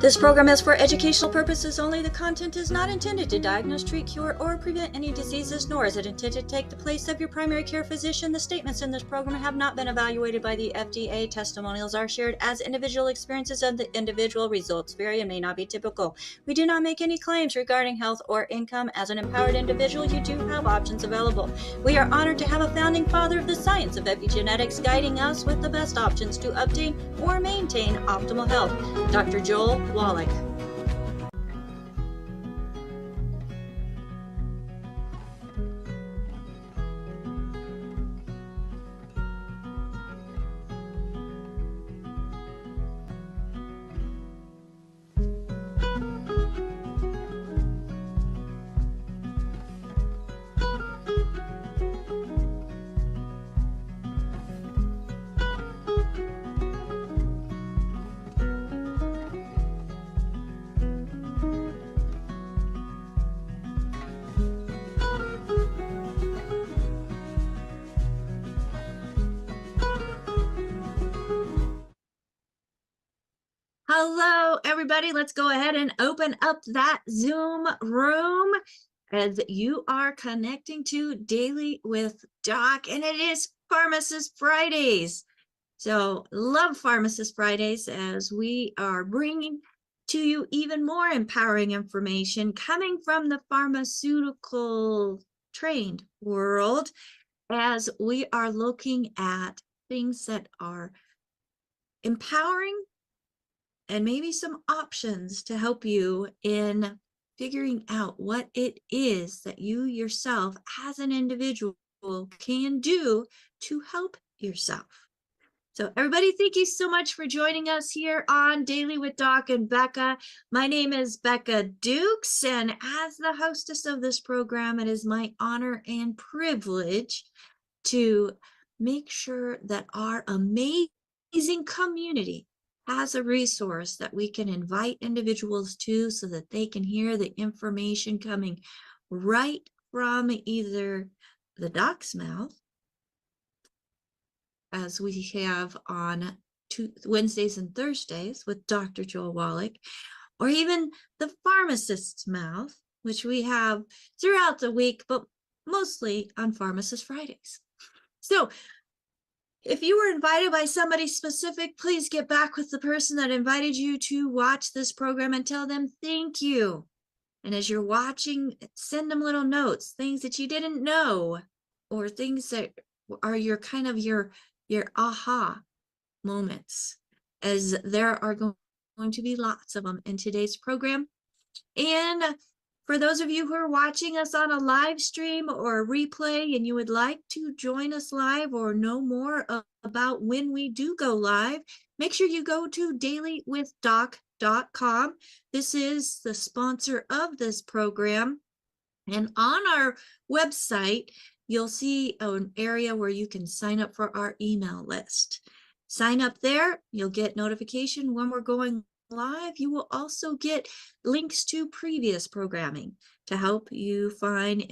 This program is for educational purposes only. The content is not intended to diagnose, treat, cure, or prevent any diseases, nor is it intended to take the place of your primary care physician. The statements in this program have not been evaluated by the FDA. Testimonials are shared as individual experiences of the individual. Results vary and may not be typical. We do not make any claims regarding health or income. As an empowered individual, you do have options available. We are honored to have a founding father of the science of epigenetics guiding us with the best options to obtain or maintain optimal health, Dr. Joel Wallach. Hello, everybody. Let's go ahead and open up that Zoom room as you are connecting to Daily with Doc, and it is Pharmacist Fridays. So love Pharmacist Fridays as we are bringing to you even more empowering information coming from the pharmaceutical trained world as we are looking at things that are empowering and maybe some options to help you in figuring out what it is that you yourself as an individual can do to help yourself. So everybody, thank you so much for joining us here on Daily with Doc and Becca. My name is Becca Dukes, and as the hostess of this program, it is my honor and privilege to make sure that our amazing community has a resource that we can invite individuals to so that they can hear the information coming right from either the doc's mouth, as we have on Wednesdays and Thursdays with Dr. Joel Wallach, or even the pharmacist's mouth, which we have throughout the week, but mostly on Pharmacist Fridays. So if you were invited by somebody specific, please get back with the person that invited you to watch this program and tell them thank you. And as you're watching, send them little notes, things that you didn't know, or things that are your kind of your aha moments, as there are going to be lots of them in today's program. And for those of you who are watching us on a live stream or a replay and you would like to join us live or know more about when we do go live, make sure you go to dailywithdoc.com. This is the sponsor of this program. And on our website, you'll see an area where you can sign up for our email list. Sign up there, you'll get notification when we're going live. You will also get links to previous programming to help you find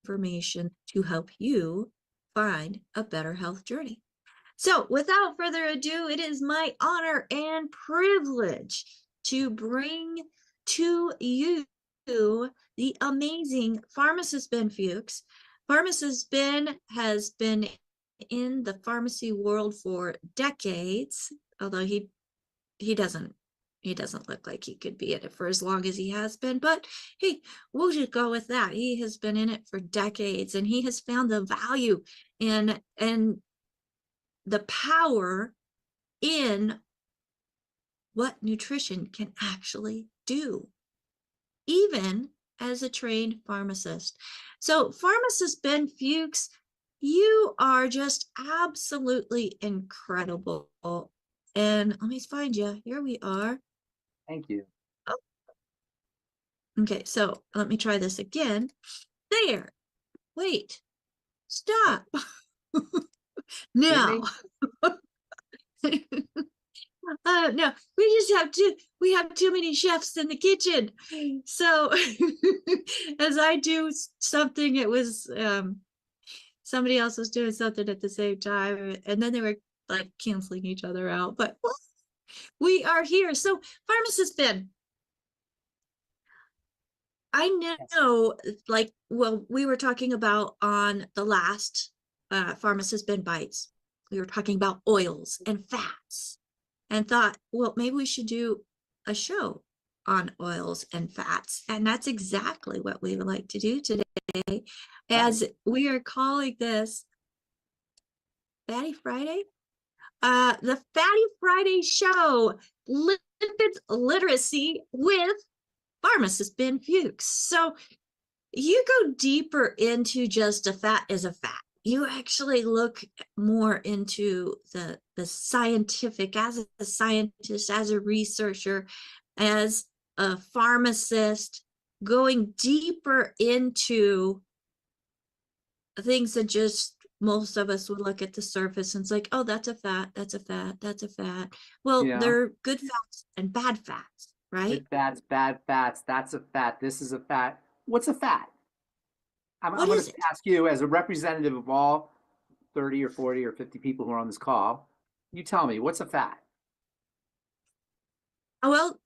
information to help you find a better health journey. So without further ado, it is my honor and privilege to bring to you the amazing Pharmacist Ben Fuchs. Pharmacist Ben has been in the pharmacy world for decades, although he doesn't look like he could be in it for as long as he has been, but hey, we'll just go with that. He has been in it for decades, and he has found the value and the power in what nutrition can actually do, even as a trained pharmacist. So Pharmacist Ben Fuchs, you are just absolutely incredible. And let me find you. Here we are. Thank you. Oh. Okay, so let me try this again. There. Wait. Stop. Now. No, we have too many chefs in the kitchen. So as I do something, it was somebody else was doing something at the same time, and then they were like canceling each other out. But We are here. So, Pharmacist Ben, I Yes. know, like, well, we were talking about on the last Pharmacist Ben Bites, we were talking about oils and fats and thought, well, maybe we should do a show on oils and fats. And that's exactly what we would like to do today, Right. as we are calling this Fatty Friday. The Fatty Friday show, Lipid Literacy with Pharmacist Ben Fuchs. So you go deeper into just a fat is a fat. You actually look more into the scientific, as a scientist, as a researcher, as a pharmacist, going deeper into things that just most of us would look at the surface and it's like, oh, that's a fat, that's a fat, that's a fat. Well, Yeah. they're good fats and bad fats, right? Good fats, bad fats. That's a fat. This is a fat. What's a fat? I'm What going is to it? ask you, as a representative of all 30 or 40 or 50 people who are on this call, you tell me, what's a fat? Well,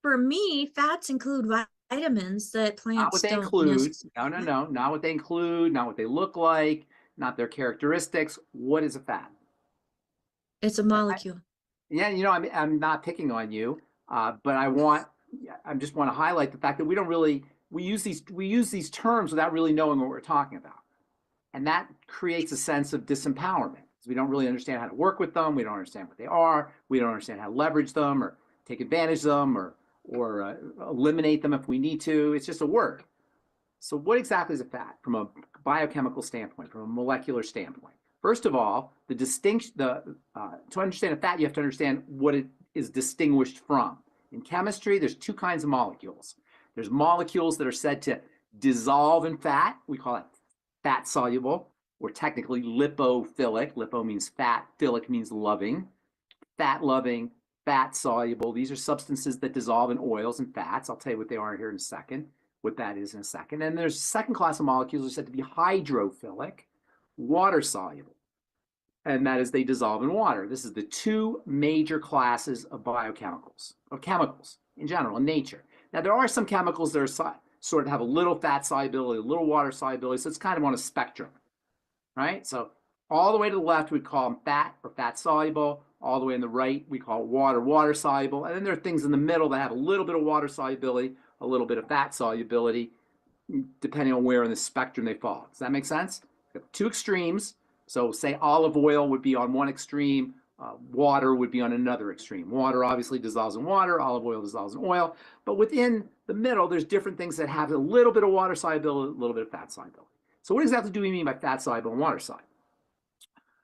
for me, fats include vitamins that Not what plants they don't include. necessarily No, no, have. no. Not what they include, not what they look like, not their characteristics. What is a fat? It's a molecule. Yeah, I'm not picking on you, but I just want to highlight the fact that we use these terms without really knowing what we're talking about, and that creates a sense of disempowerment because we don't really understand how to work with them. We don't understand what they are. We don't understand how to leverage them or take advantage of them or eliminate them if we need to. It's just a word. So what exactly is a fat from a biochemical standpoint, from a molecular standpoint? First of all, to understand a fat, you have to understand what it is distinguished from. In chemistry, there's two kinds of molecules. There's molecules that are said to dissolve in fat. We call it fat soluble, or technically lipophilic. Lipo means fat, philic means loving. Fat loving, fat soluble. These are substances that dissolve in oils and fats. I'll tell you what they are here in a second, what that is in a second. And there's a second class of molecules that are said to be hydrophilic, water soluble. And that is they dissolve in water. This is the two major classes of biochemicals, or chemicals in general, in nature. Now, there are some chemicals that are sort of have a little fat solubility, a little water solubility, so it's kind of on a spectrum, right? So all the way to the left, we call them fat or fat soluble. All the way on the right, we call it water soluble. And then there are things in the middle that have a little bit of water solubility, a little bit of fat solubility, depending on where in the spectrum they fall. Does that make sense? Two extremes. So say olive oil would be on one extreme, water would be on another extreme. Water obviously dissolves in water, olive oil dissolves in oil. But within the middle, there's different things that have a little bit of water solubility, a little bit of fat solubility. So what exactly do we mean by fat soluble and water soluble?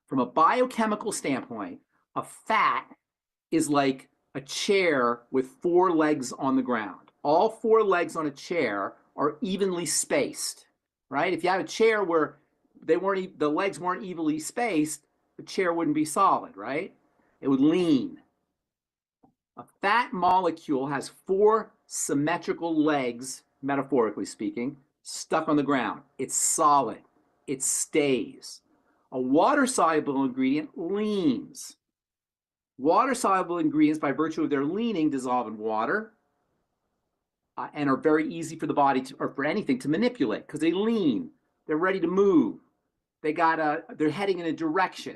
From a biochemical standpoint, a fat is like a chair with four legs on the ground. All four legs on a chair are evenly spaced, right? If you had a chair where the legs weren't evenly spaced, the chair wouldn't be solid, right? It would lean. A fat molecule has four symmetrical legs, metaphorically speaking, stuck on the ground. It's solid. It stays. A water-soluble ingredient leans. Water-soluble ingredients, by virtue of their leaning, dissolve in water and are very easy for the body or for anything to manipulate because they lean. They're ready to move. They're heading in a direction.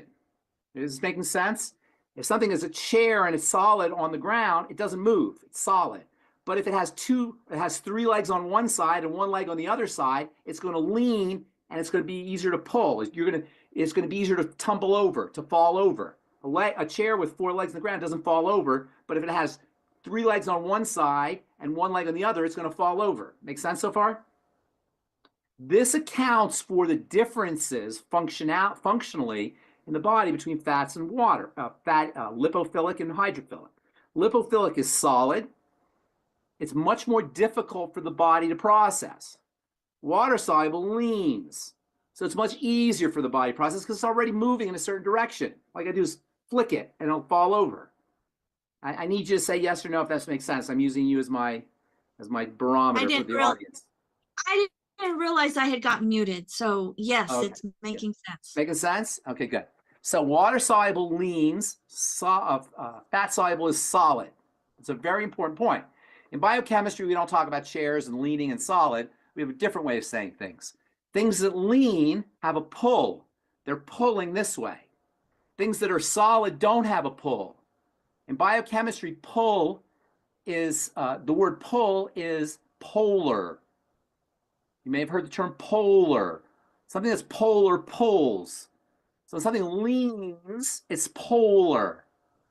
Is this making sense? If something is a chair and it's solid on the ground, it doesn't move. It's solid. But if it has three legs on one side and one leg on the other side, it's going to lean and it's going to be easier to pull. It's going to be easier to tumble over, to fall over. A chair with four legs on the ground doesn't fall over, but if it has three legs on one side and one leg on the other, it's going to fall over. Make sense so far? This accounts for the differences functionally in the body between fats and water, lipophilic and hydrophilic. Lipophilic is solid. It's much more difficult for the body to process. Water soluble leans. So it's much easier for the body to process because it's already moving in a certain direction. All I gotta do is flick it and it'll fall over. I need you to say yes or no if that makes sense. I'm using you as my barometer for the audience. I didn't realize I had gotten muted. So yes, Okay. it's making sense. Making sense? Okay, good. So water-soluble leans, fat-soluble is solid. It's a very important point. In biochemistry, we don't talk about chairs and leaning and solid. We have a different way of saying things. Things that lean have a pull. They're pulling this way. Things that are solid don't have a pull. In biochemistry, pull is, the word pull is polar. You may have heard the term polar. Something that's polar pulls. So when something leans, it's polar.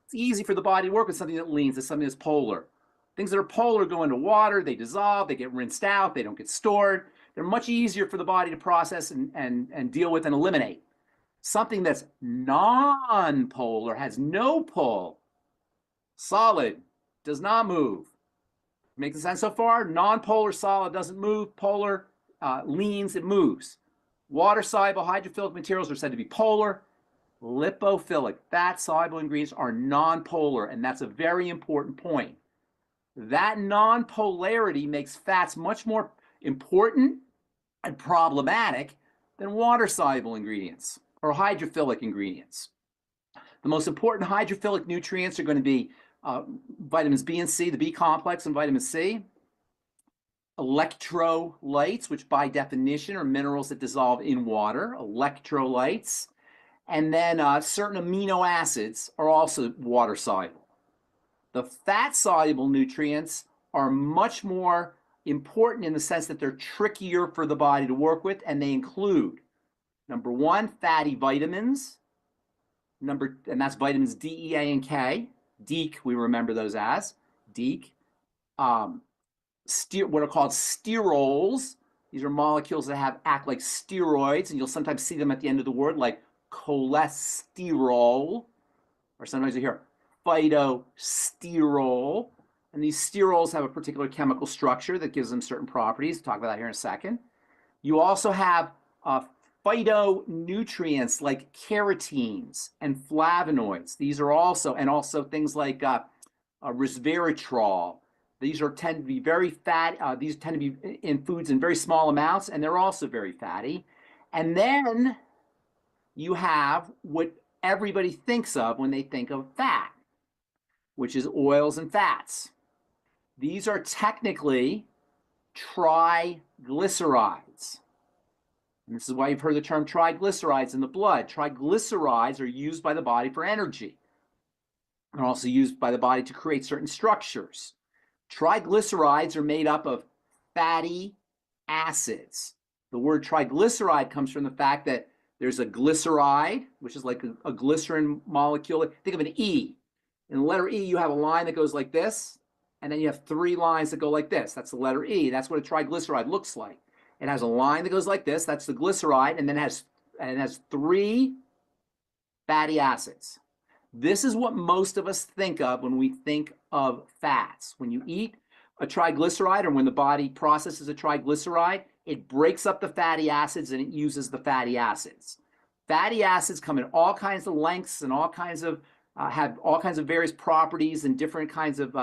It's easy for the body to work with something that leans. It's something that's polar. Things that are polar go into water, they dissolve, they get rinsed out, they don't get stored. They're much easier for the body to process and deal with and eliminate. Something that's non-polar, has no pull, solid, does not move. Making sense so far? Non-polar solid doesn't move, polar leans, it moves. Water-soluble hydrophilic materials are said to be polar. Lipophilic, fat-soluble ingredients are non-polar, and that's a very important point. That non-polarity makes fats much more important and problematic than water-soluble ingredients or hydrophilic ingredients. The most important hydrophilic nutrients are going to be vitamins B and C, the B complex and vitamin C. Electrolytes, which by definition are minerals that dissolve in water, electrolytes. And then certain amino acids are also water soluble. The fat soluble nutrients are much more important in the sense that they're trickier for the body to work with, and they include, number one, fatty vitamins, and that's vitamins D, E, A, and K. DEEK, we remember those as DEEK. What are called sterols. These are molecules that act like steroids, and you'll sometimes see them at the end of the word, like cholesterol, or sometimes you hear phytosterol. And these sterols have a particular chemical structure that gives them certain properties. We'll talk about that here in a second. You also have phytonutrients like carotenes and flavonoids. These are also, and also things like resveratrol. These tend to be very fat. These tend to be in foods in very small amounts, and they're also very fatty. And then you have what everybody thinks of when they think of fat, which is oils and fats. These are technically triglycerides. And this is why you've heard the term triglycerides in the blood. Triglycerides are used by the body for energy. They're also used by the body to create certain structures. Triglycerides are made up of fatty acids. The word triglyceride comes from the fact that there's a glyceride, which is like a glycerin molecule. Think of an E. In the letter E, you have a line that goes like this, and then you have three lines that go like this. That's the letter E. That's what a triglyceride looks like. It has a line that goes like this. That's the glyceride, and then it has three fatty acids. This is what most of us think of when we think of fats. When you eat a triglyceride, or when the body processes a triglyceride, it breaks up the fatty acids and it uses the fatty acids. Fatty acids come in all kinds of lengths and all kinds of have all kinds of various properties and different kinds of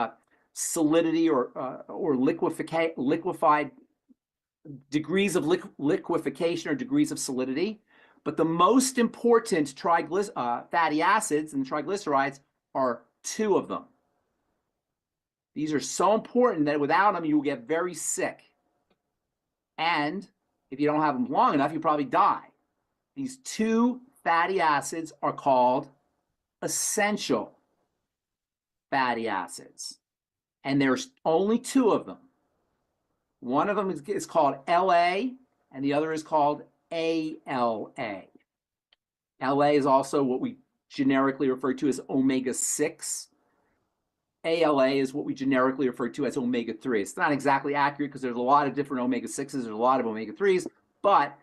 solidity or liquefied degrees of liquefaction or degrees of solidity. But the most important fatty acids and triglycerides are two of them. These are so important that without them, you will get very sick. And if you don't have them long enough, you probably die. These two fatty acids are called essential fatty acids. And there's only two of them. One of them is called LA, and the other is called ALA. LA is also what we generically refer to as omega-6. ALA is what we generically refer to as omega-3. It's not exactly accurate because there's a lot of different omega-6s, there's a lot of omega-3s, but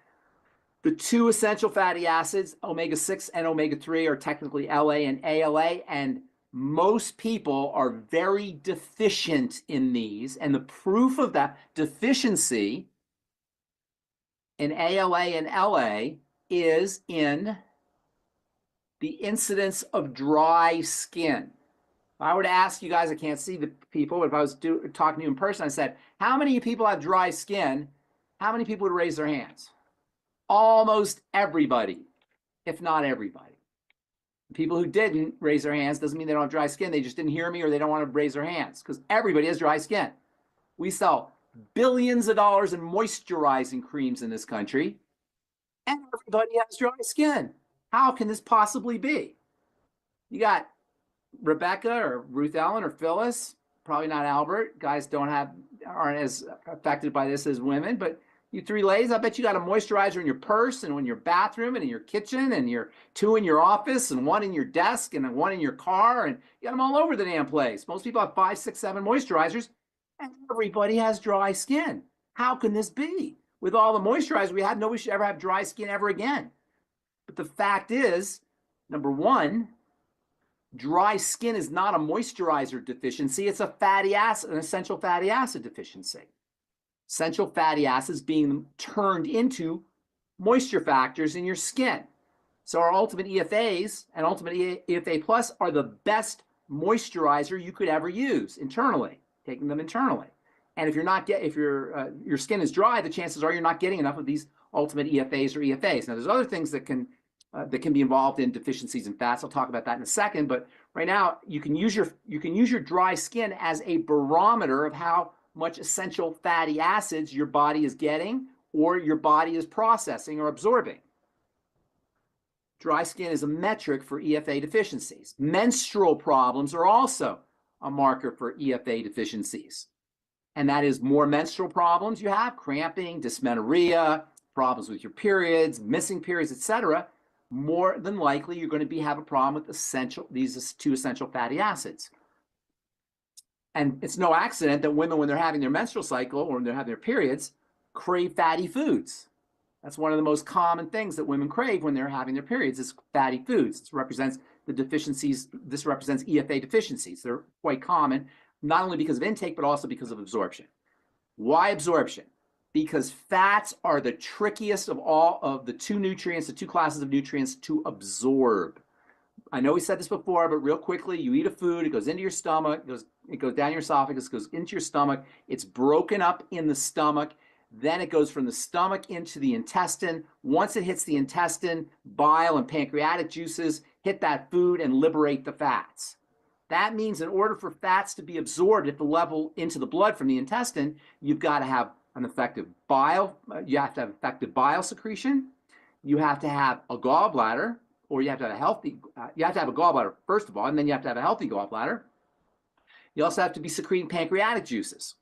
the two essential fatty acids, omega-6 and omega-3, are technically LA and ALA, and most people are very deficient in these. And the proof of that deficiency in ALA and LA is in the incidence of dry skin. If I were to ask you guys, I can't see the people, but if I was talking to you in person, I said, how many people have dry skin? How many people would raise their hands? Almost everybody, if not everybody. People who didn't raise their hands doesn't mean they don't have dry skin. They just didn't hear me or they don't want to raise their hands, because everybody has dry skin. We sell billions of dollars in moisturizing creams in this country, and everybody has dry skin. How can this possibly be? You got Rebecca or Ruth Ellen or Phyllis, probably not Albert. Guys aren't as affected by this as women, but you three ladies, I bet you got a moisturizer in your purse and in your bathroom and in your kitchen, and your 2 in your office and 1 in your desk and 1 in your car, and you got them all over the damn place. Most people have 5, 6, 7 moisturizers, and everybody has dry skin. How can this be? With all the moisturizer we had, nobody should ever have dry skin ever again. But the fact is, number one, dry skin is not a moisturizer deficiency. It's an essential fatty acid deficiency. Essential fatty acids being turned into moisture factors in your skin. So our Ultimate EFAs and Ultimate EFA Plus are the best moisturizer you could ever use internally, taking them internally. And if your skin is dry, the chances are you're not getting enough of these Ultimate EFAs or EFAs. Now, there's other things that can be involved in deficiencies in fats. I'll talk about that in a second. But right now, you can use your dry skin as a barometer of how much essential fatty acids your body is getting or your body is processing or absorbing. Dry skin is a metric for EFA deficiencies. Menstrual problems are also a marker for EFA deficiencies. And that is more menstrual problems you have, cramping, dysmenorrhea, problems with your periods, missing periods, etc., more than likely you're going to have a problem with these 2 essential fatty acids. And it's no accident that women, when they're having their menstrual cycle or when they're having their periods, crave fatty foods. That's one of the most common things that women crave when they're having their periods is fatty foods. This represents the deficiencies. This represents EFA deficiencies. They're quite common, not only because of intake, but also because of absorption. Why absorption? Because fats are the trickiest of all of the 2 classes of nutrients to absorb. I know we said this before, but real quickly, you eat a food, it goes into your stomach, it goes down your esophagus, goes into your stomach, it's broken up in the stomach, then it goes from the stomach into the intestine. Once it hits the intestine, bile and pancreatic juices hit that food and liberate the fats. That means in order for fats to be absorbed at the level into the blood from the intestine, you've got to have an effective bile, you have to have effective bile secretion, you have to have a gallbladder, or you have to have a gallbladder first of all, and then you have to have a healthy gallbladder. You also have to be secreting pancreatic juices.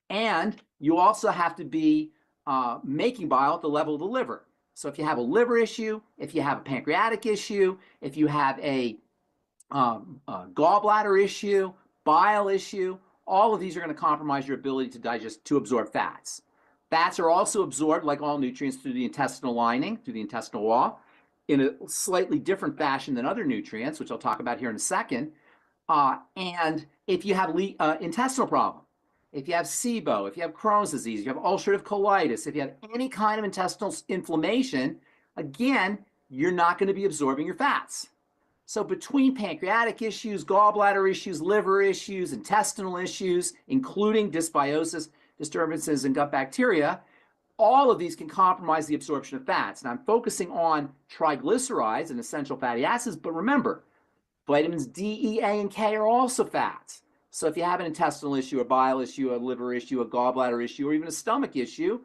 And you also have to be making bile at the level of the liver. So if you have a liver issue, if you have a pancreatic issue, if you have a gallbladder issue, bile issue, all of these are going to compromise your ability to absorb fats. Fats are also absorbed, like all nutrients, through the intestinal lining, through the intestinal wall, in a slightly different fashion than other nutrients, which I'll talk about here in a second. And if you have intestinal problem, if you have SIBO, if you have Crohn's disease, if you have ulcerative colitis, if you have any kind of intestinal inflammation, again, you're not going to be absorbing your fats. So between pancreatic issues, gallbladder issues, liver issues, intestinal issues, including dysbiosis, disturbances in gut bacteria, all of these can compromise the absorption of fats. Now, I'm focusing on triglycerides and essential fatty acids, but remember, vitamins D, E, A, and K are also fats. So if you have an intestinal issue, a bile issue, a liver issue, a gallbladder issue, or even a stomach issue,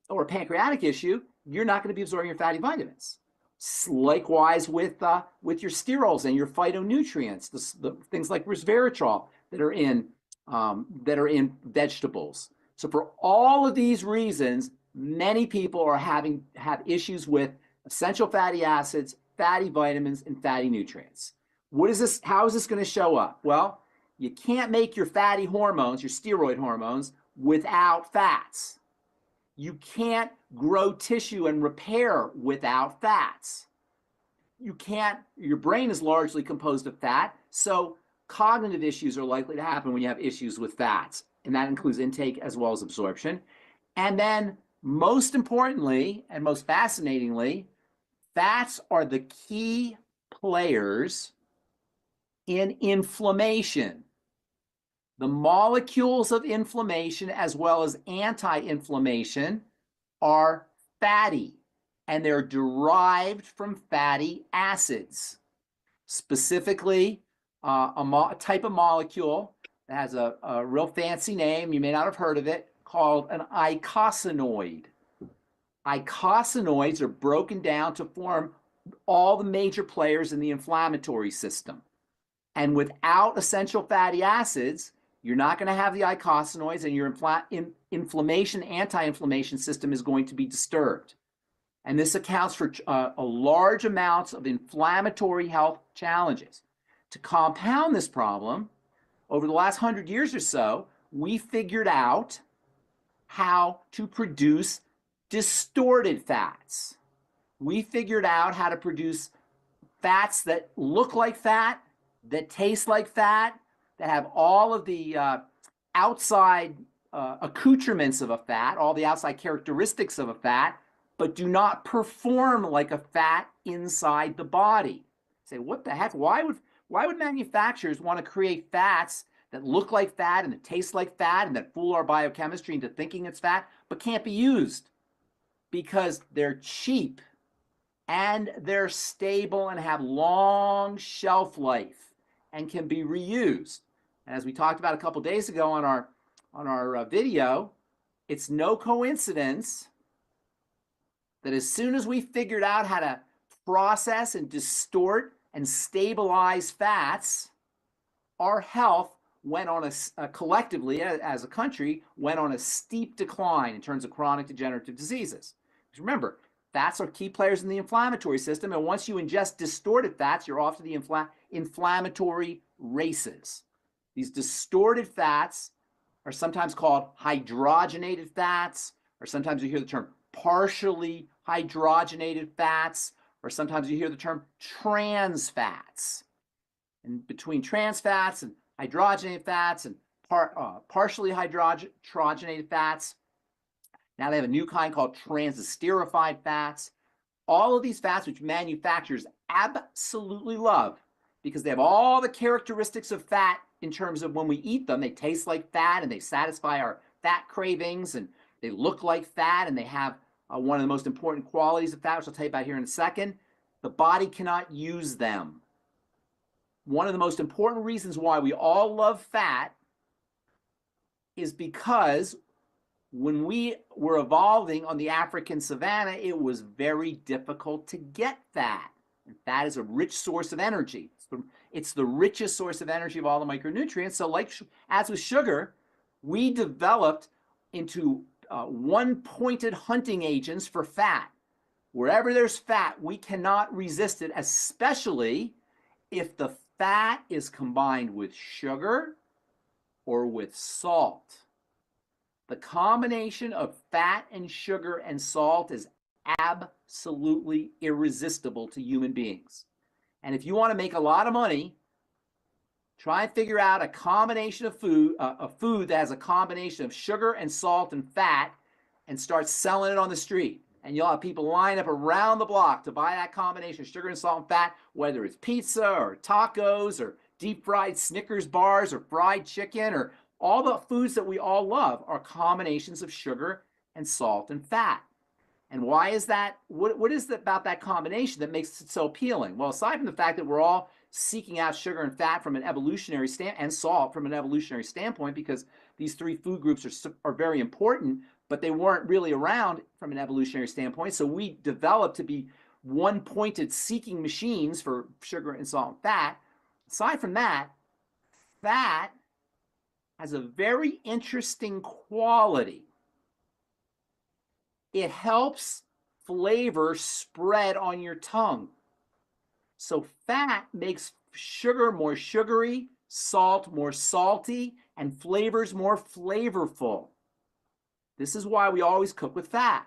or a pancreatic issue, you're not going to be absorbing your fatty vitamins. Likewise with your sterols and your phytonutrients, the things like resveratrol that are in vegetables. So for all of these reasons, many people have issues with essential fatty acids, fatty vitamins, and fatty nutrients. How is this going to show up? Well, you can't make your fatty hormones, your steroid hormones, without fats. You can't grow tissue and repair without fats. Your brain is largely composed of fat, so cognitive issues are likely to happen when you have issues with fats, and that includes intake as well as absorption. And then most importantly, and most fascinatingly, fats are the key players in inflammation. The molecules of inflammation as well as anti-inflammation are fatty, and they're derived from fatty acids. specifically a type of molecule that has a real fancy name, you may not have heard of it, called an eicosanoid. Eicosanoids are broken down to form all the major players in the inflammatory system. And without essential fatty acids, you're not going to have the eicosanoids, and your inflammation, anti-inflammation system is going to be disturbed. And this accounts for a large amounts of inflammatory health challenges. To compound this problem, over the last 100 years or so, we figured out how to produce distorted fats. We figured out how to produce fats that look like fat, that taste like fat, that have all of the outside accoutrements of a fat, all the outside characteristics of a fat, but do not perform like a fat inside the body. Say, what the heck? Why would manufacturers want to create fats that look like fat and that taste like fat and that fool our biochemistry into thinking it's fat, but can't be used? Because they're cheap and they're stable and have long shelf life and can be reused. And as we talked about a couple days ago on our video, it's no coincidence that as soon as we figured out how to process and distort and stabilize fats, our health went on collectively as a country, went on a steep decline in terms of chronic degenerative diseases. Because remember, fats are key players in the inflammatory system, and once you ingest distorted fats, you're off to the inflammatory races. These distorted fats are sometimes called hydrogenated fats, or sometimes you hear the term partially hydrogenated fats, or sometimes you hear the term trans fats. And between trans fats and hydrogenated fats and partially hydrogenated fats, now they have a new kind called transesterified fats. All of these fats, which manufacturers absolutely love because they have all the characteristics of fat in terms of when we eat them, they taste like fat and they satisfy our fat cravings, and they look like fat, and they have one of the most important qualities of fat, which I'll tell you about here in a second. The body cannot use them. One of the most important reasons why we all love fat is because when we were evolving on the African savanna, it was very difficult to get fat. And fat is a rich source of energy. It's the richest source of energy of all the micronutrients. So like as with sugar, we developed into one-pointed hunting agents for fat. Wherever there's fat, we cannot resist it, especially if the fat is combined with sugar or with salt. The combination of fat and sugar and salt is absolutely irresistible to human beings. And if you want to make a lot of money, try and figure out a combination of food, a food that has a combination of sugar and salt and fat, and start selling it on the street. And you'll have people line up around the block to buy that combination of sugar and salt and fat, whether it's pizza or tacos or deep fried Snickers bars or fried chicken, or all the foods that we all love are combinations of sugar and salt and fat. And why is that? What is it about that combination that makes it so appealing? Well, aside from the fact that we're all seeking out sugar and fat from an evolutionary and salt from an evolutionary standpoint, because these three food groups are very important, but they weren't really around from an evolutionary standpoint. So we developed to be one-pointed seeking machines for sugar and salt and fat. Aside from that, fat has a very interesting quality. It helps flavor spread on your tongue. So fat makes sugar more sugary, salt more salty, and flavors more flavorful. This is why we always cook with fat.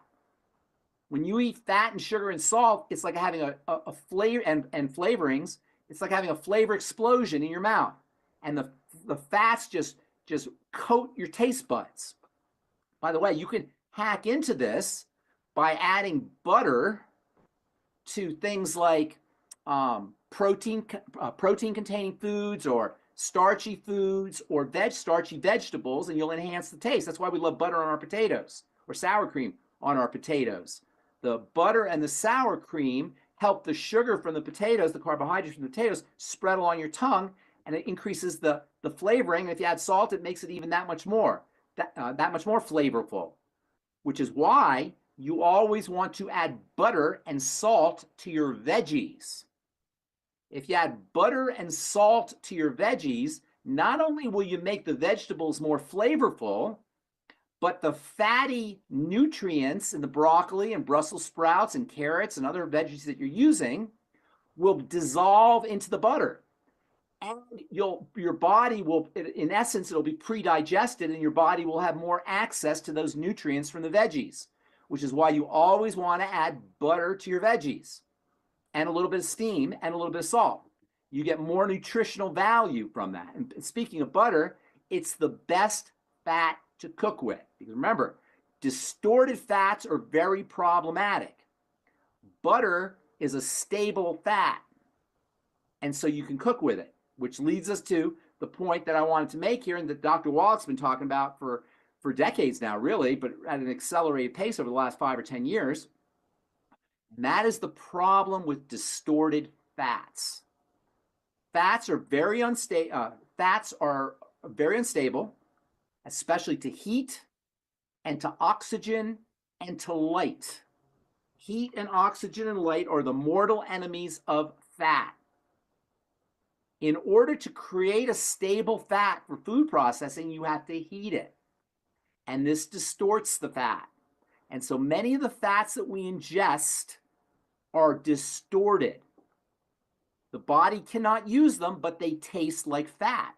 When you eat fat and sugar and salt, it's like having a flavor and flavorings. It's like having a flavor explosion in your mouth. And the fats just coat your taste buds. By the way, you can hack into this by adding butter to things like protein-containing foods or starchy foods or starchy vegetables, and you'll enhance the taste. That's why we love butter on our potatoes or sour cream on our potatoes. The butter and the sour cream help the sugar from the potatoes, the carbohydrates from the potatoes, spread along your tongue, and it increases the flavoring. And if you add salt, it makes it even that much more flavorful, which is why you always want to add butter and salt to your veggies. If you add butter and salt to your veggies, not only will you make the vegetables more flavorful, but the fatty nutrients in the broccoli and Brussels sprouts and carrots and other veggies that you're using will dissolve into the butter. And your body will, in essence, it'll be pre-digested, and your body will have more access to those nutrients from the veggies, which is why you always want to add butter to your veggies and a little bit of steam and a little bit of salt. You get more nutritional value from that. And speaking of butter, it's the best fat to cook with. Because remember, distorted fats are very problematic. Butter is a stable fat, and so you can cook with it, which leads us to the point that I wanted to make here and that Dr. Wallach's been talking about for decades now, really, but at an accelerated pace over the last 5 or 10 years. And that is the problem with distorted fats. Fats are very unstable, especially to heat and to oxygen and to light. Heat and oxygen and light are the mortal enemies of fat. In order to create a stable fat for food processing, you have to heat it. And this distorts the fat. And so many of the fats that we ingest are distorted. The body cannot use them, but they taste like fat.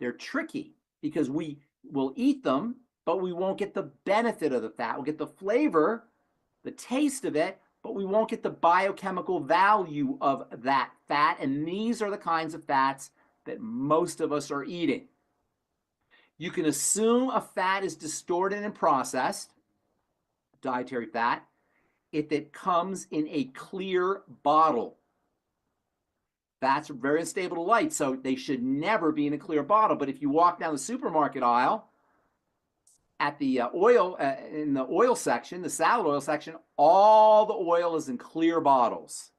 They're tricky because we will eat them, but we won't get the benefit of the fat. We'll get the flavor, the taste of it, but we won't get the biochemical value of that fat. And these are the kinds of fats that most of us are eating. You can assume a fat is distorted and processed, dietary fat, if it comes in a clear bottle. Fats are very unstable to light, so they should never be in a clear bottle. But if you walk down the supermarket aisle, at the in the oil section, the salad oil section, all the oil is in clear bottles.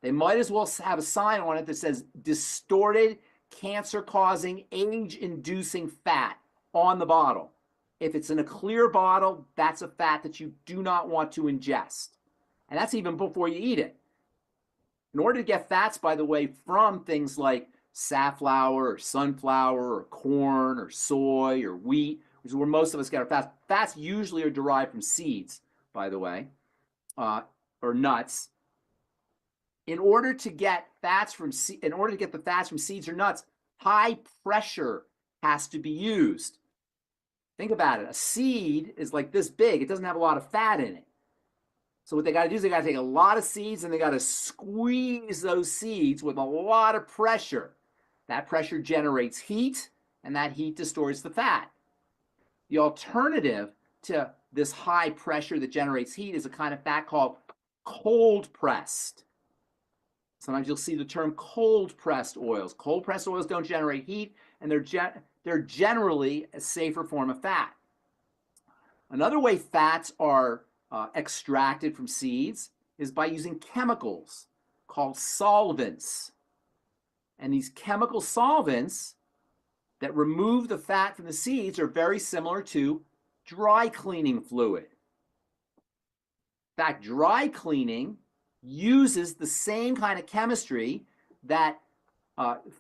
They might as well have a sign on it that says distorted, cancer-causing, age-inducing fat on the bottle. If it's in a clear bottle, that's a fat that you do not want to ingest. And that's even before you eat it. In order to get fats, by the way, from things like safflower or sunflower or corn or soy or wheat, which is where most of us get our fats. Fats usually are derived from seeds, by the way, or nuts. In order to get the fats from seeds or nuts, high pressure has to be used. Think about it. A seed is like this big. It doesn't have a lot of fat in it. So what they got to do is they got to take a lot of seeds and they got to squeeze those seeds with a lot of pressure. That pressure generates heat, and that heat distorts the fat. The alternative to this high pressure that generates heat is a kind of fat called cold pressed. Sometimes you'll see the term cold pressed oils. Cold pressed oils don't generate heat, and they're generally a safer form of fat. Another way fats are extracted from seeds is by using chemicals called solvents. And these chemical solvents that remove the fat from the seeds are very similar to dry cleaning fluid. In fact, dry cleaning uses the same kind of chemistry that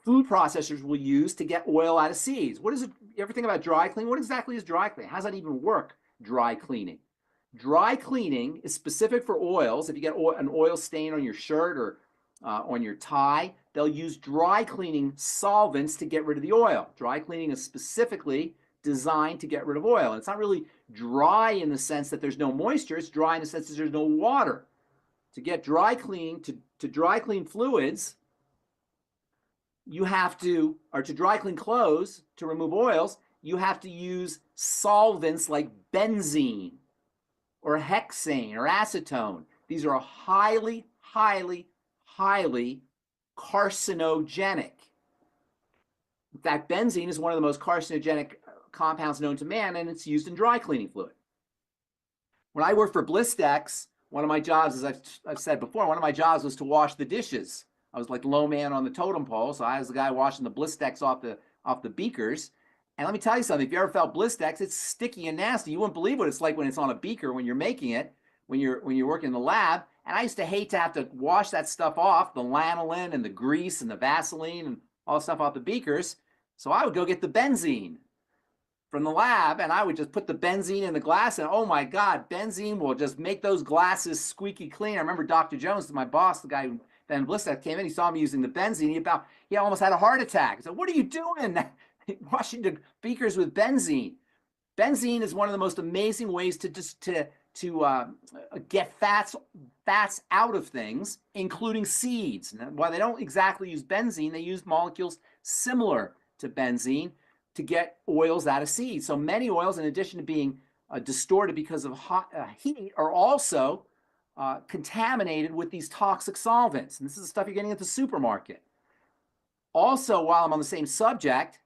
food processors will use to get oil out of seeds. What is it? You ever think about dry cleaning? What exactly is dry cleaning? How does that even work, dry cleaning? Dry cleaning is specific for oils. If you get an oil stain on your shirt or on your tie, they'll use dry cleaning solvents to get rid of the oil. Dry cleaning is specifically designed to get rid of oil. And it's not really dry in the sense that there's no moisture. It's dry in the sense that there's no water. To get dry cleaning, to dry clean fluids, you have to, or to dry clean clothes, to remove oils, you have to use solvents like benzene or hexane or acetone. These are highly, highly, highly carcinogenic. In fact, benzene is one of the most carcinogenic compounds known to man, and it's used in dry cleaning fluid. When I worked for Blistex, one of my jobs, as I've said before, one of my jobs was to wash the dishes. I was like low man on the totem pole, so I was the guy washing the Blistex off the beakers. And let me tell you something, if you ever felt Blistex, it's sticky and nasty. You wouldn't believe what it's like when it's on a beaker when you're making it, when you're working in the lab. And I used to hate to have to wash that stuff off, the lanolin and the grease and the Vaseline and all the stuff off the beakers. So I would go get the benzene from the lab, and I would just put the benzene in the glass, and oh my God, benzene will just make those glasses squeaky clean. I remember Dr. Jones, my boss, the guy who then Blistex came in, he saw me using the benzene, he almost had a heart attack. He said, "What are you doing? Washing the beakers with benzene." Benzene is one of the most amazing ways to get fats out of things, including seeds. Now, while they don't exactly use benzene, they use molecules similar to benzene to get oils out of seeds. So many oils, in addition to being distorted because of heat, are also contaminated with these toxic solvents. And this is the stuff you're getting at the supermarket. Also, while I'm on the same subject,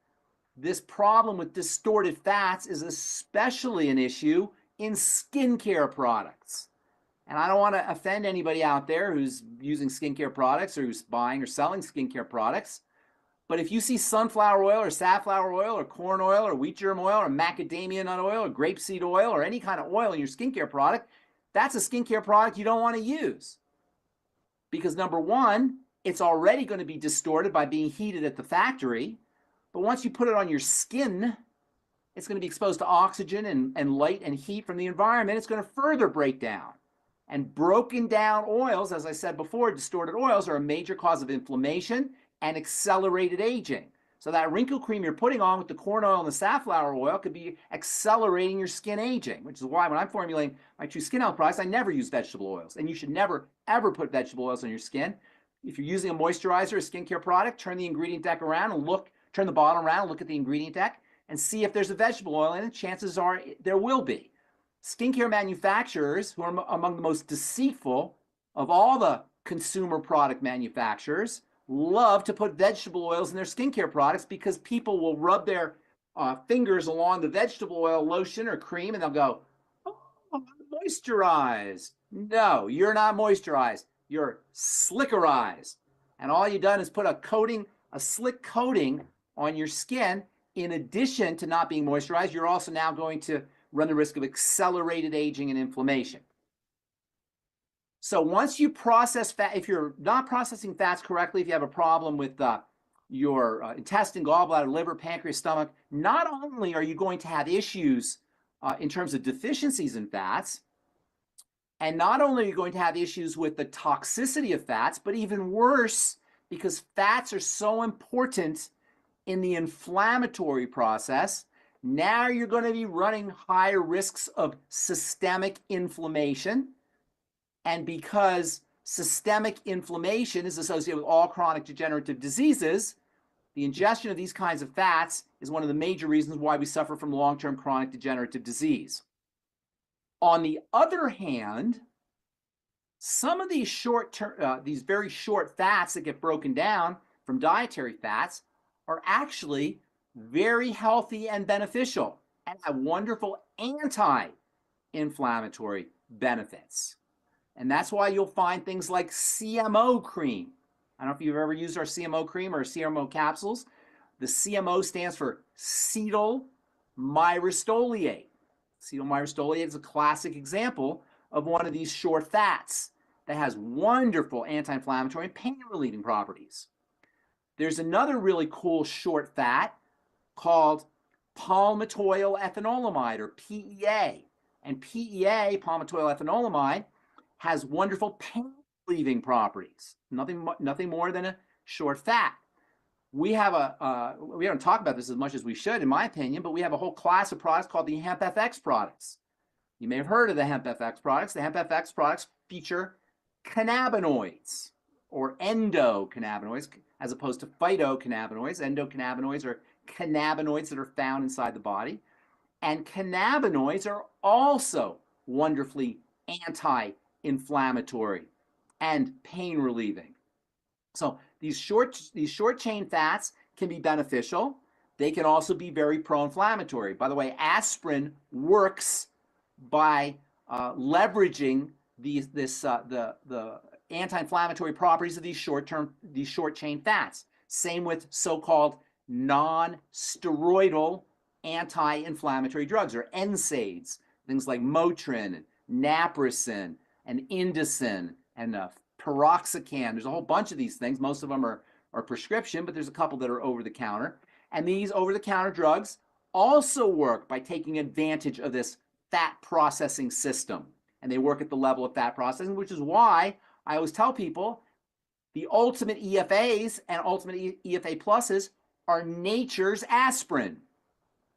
this problem with distorted fats is especially an issue in skincare products. And I don't want to offend anybody out there who's using skincare products or who's buying or selling skincare products. But if you see sunflower oil or safflower oil or corn oil or wheat germ oil or macadamia nut oil or grapeseed oil or any kind of oil in your skincare product, that's a skincare product you don't want to use. Because number one, it's already going to be distorted by being heated at the factory. But once you put it on your skin, it's going to be exposed to oxygen and light and heat from the environment. It's going to further break down. And broken down oils, as I said before, distorted oils are a major cause of inflammation and accelerated aging. So that wrinkle cream you're putting on with the corn oil and the safflower oil could be accelerating your skin aging, which is why when I'm formulating my True Skin Health products, I never use vegetable oils. And you should never, ever put vegetable oils on your skin. If you're using a moisturizer, a skincare product, turn the ingredient deck around and turn the bottle around and look at the ingredient deck and see if there's a vegetable oil in it. Chances are there will be. Skincare manufacturers, who are among the most deceitful of all the consumer product manufacturers, love to put vegetable oils in their skincare products because people will rub their fingers along the vegetable oil lotion or cream and they'll go, "Oh, I'm moisturized." No, you're not moisturized. You're slickerized. And all you've done is put a slick coating on your skin. In addition to not being moisturized, you're also now going to run the risk of accelerated aging and inflammation. So once you process fat, if you're not processing fats correctly, if you have a problem with your intestine, gallbladder, liver, pancreas, stomach, not only are you going to have issues in terms of deficiencies in fats, and not only are you going to have issues with the toxicity of fats, but even worse, because fats are so important in the inflammatory process, now you're going to be running higher risks of systemic inflammation. And because systemic inflammation is associated with all chronic degenerative diseases, the ingestion of these kinds of fats is one of the major reasons why we suffer from long-term chronic degenerative disease. On the other hand, some of these these very short fats that get broken down from dietary fats are actually very healthy and beneficial and have wonderful anti-inflammatory benefits. And that's why you'll find things like CMO cream. I don't know if you've ever used our CMO cream or CMO capsules. The CMO stands for cetyl myristoyl. Cetyl myristoyl is a classic example of one of these short fats that has wonderful anti-inflammatory and pain-relieving properties. There's another really cool short fat called palmitoyl ethanolamide, or PEA. And PEA, palmitoyl ethanolamide, has wonderful pain-relieving properties. Nothing more than a short fat. We haven't talked about this as much as we should, in my opinion, but we have a whole class of products called the HempFX products. You may have heard of the HempFX products. The HempFX products feature cannabinoids or endocannabinoids as opposed to phytocannabinoids. Endocannabinoids are cannabinoids that are found inside the body. And cannabinoids are also wonderfully anti-inflammatory and pain relieving. So these short chain fats can be beneficial. They can also be very pro-inflammatory. By the way, aspirin works by leveraging the anti-inflammatory properties of these short chain fats. Same with so-called non-steroidal anti-inflammatory drugs, or NSAIDs, things like Motrin and Naproxen and Indocin and Piroxicam. There's a whole bunch of these things. Most of them are prescription, but there's a couple that are over the counter. And these over the counter drugs also work by taking advantage of this fat processing system. And they work at the level of fat processing, which is why I always tell people the ultimate EFAs and ultimate EFA pluses are nature's aspirin.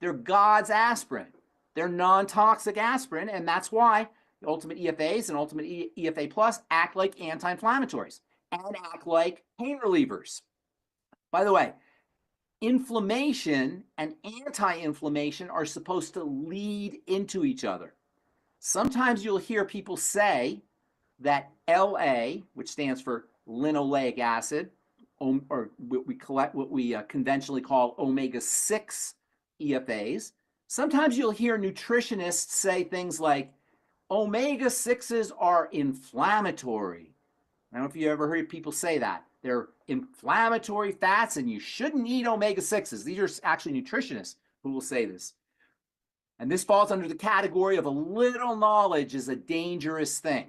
They're God's aspirin. They're non-toxic aspirin, and that's why the ultimate EFAs and ultimate EFA plus act like anti-inflammatories and act like pain relievers. By the way, inflammation and anti-inflammation are supposed to lead into each other. Sometimes you'll hear people say that LA, which stands for linoleic acid, or what we conventionally call omega-6 EFAs. Sometimes you'll hear nutritionists say things like omega-6s are inflammatory. I don't know if you ever heard people say that. They're inflammatory fats and you shouldn't eat omega-6s. These are actually nutritionists who will say this. And this falls under the category of a little knowledge is a dangerous thing.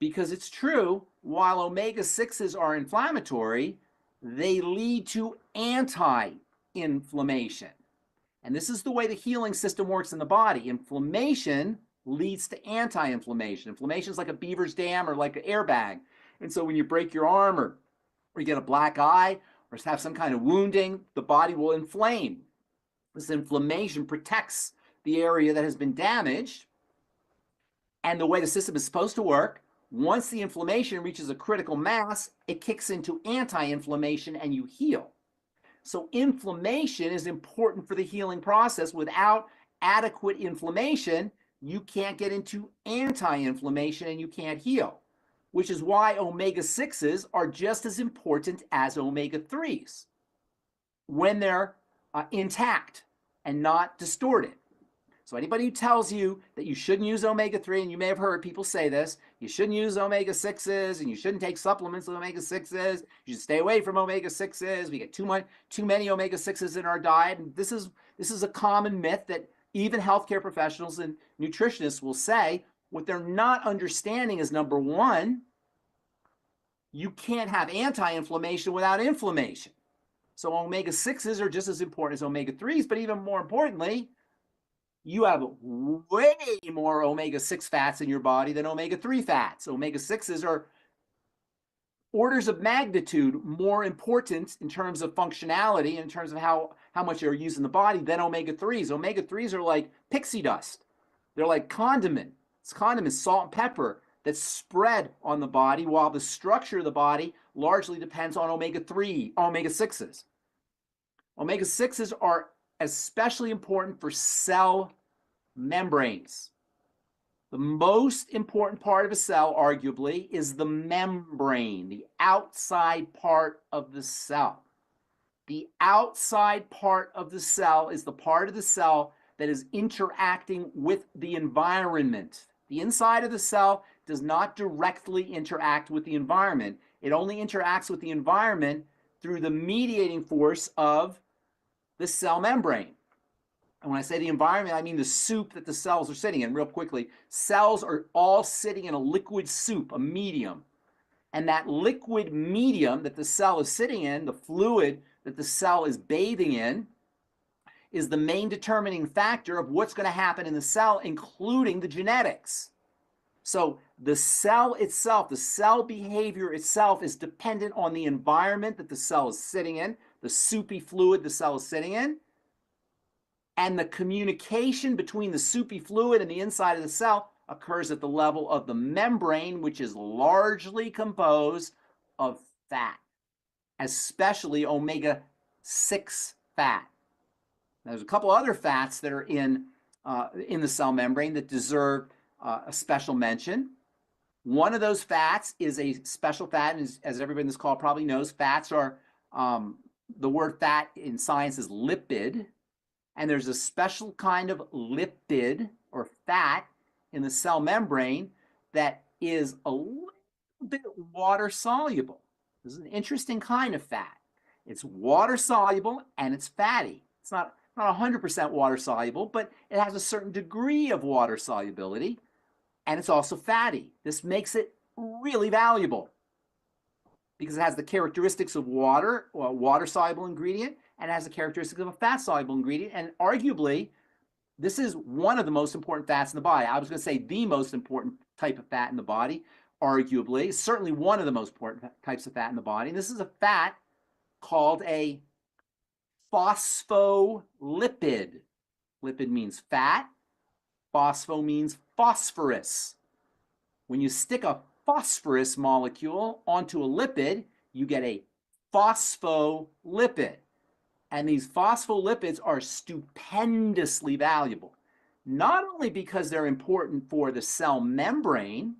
Because it's true, while omega-6s are inflammatory, they lead to anti-inflammation. And this is the way the healing system works in the body. Inflammation leads to anti-inflammation. Inflammation is like a beaver's dam or like an airbag. And so when you break your arm or you get a black eye or have some kind of wounding, the body will inflame. This inflammation protects the area that has been damaged. And the way the system is supposed to work, once the inflammation reaches a critical mass, it kicks into anti-inflammation and you heal. So inflammation is important for the healing process. Without adequate inflammation, you can't get into anti-inflammation and you can't heal, which is why omega-6s are just as important as omega-3s when they're intact and not distorted. So anybody who tells you that you shouldn't use omega-3, and you may have heard people say this, you shouldn't use omega-6s and you shouldn't take supplements with omega-6s, you should stay away from omega-6s, we get too many omega-6s in our diet. And this is a common myth that even healthcare professionals and nutritionists will say. What they're not understanding is, number one, you can't have anti-inflammation without inflammation. So omega-6s are just as important as omega-3s, but even more importantly, you have way more omega-6 fats in your body than omega-3 fats. Omega-6s are orders of magnitude more important in terms of functionality, in terms of how much they're used in the body, than omega-3s. Omega-3s are like pixie dust. They're like condiment. It's condiment, salt and pepper that's spread on the body, while the structure of the body largely depends on omega-6s. Omega-6s are especially important for cell membranes. The most important part of a cell, arguably, is the membrane, the outside part of the cell. The outside part of the cell is the part of the cell that is interacting with the environment. The inside of the cell does not directly interact with the environment. It only interacts with the environment through the mediating force of the cell membrane. And when I say the environment, I mean the soup that the cells are sitting in. Real quickly, cells are all sitting in a liquid soup, a medium. And that liquid medium that the cell is sitting in, the fluid that the cell is bathing in, is the main determining factor of what's going to happen in the cell, including the genetics. So the cell itself, the cell behavior itself, is dependent on the environment that the cell is sitting in, the soupy fluid the cell is sitting in, and the communication between the soupy fluid and the inside of the cell occurs at the level of the membrane, which is largely composed of fat, especially omega-6 fat. Now, there's a couple other fats that are in the cell membrane that deserve a special mention. One of those fats is a special fat, and as everybody in this call probably knows, fats are, the word fat in science is lipid, and there's a special kind of lipid or fat in the cell membrane that is a little bit water soluble. This is an interesting kind of fat. It's water soluble and it's fatty. It's not 100% water soluble, but it has a certain degree of water solubility, and it's also fatty. This makes it really valuable because it has the characteristics of water, or a water soluble ingredient, and it has the characteristics of a fat soluble ingredient. And arguably, this is one of the most important fats in the body. I was going to say the most important type of fat in the body, arguably, certainly one of the most important types of fat in the body. And this is a fat called a phospholipid. Lipid means fat. Phospho means phosphorus. When you stick a phosphorus molecule onto a lipid, you get a phospholipid. And these phospholipids are stupendously valuable, not only because they're important for the cell membrane,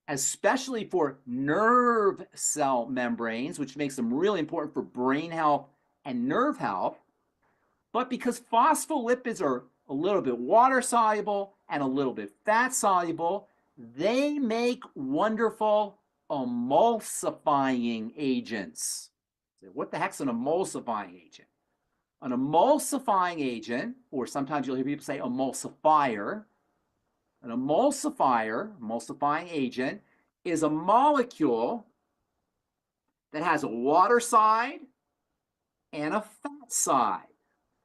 especially for nerve cell membranes, which makes them really important for brain health and nerve health, but because phospholipids are a little bit water soluble and a little bit fat soluble, they make wonderful emulsifying agents. What the heck's an emulsifying agent? An emulsifying agent, or sometimes you'll hear people say emulsifier. An emulsifying agent, is a molecule that has a water side and a fat side.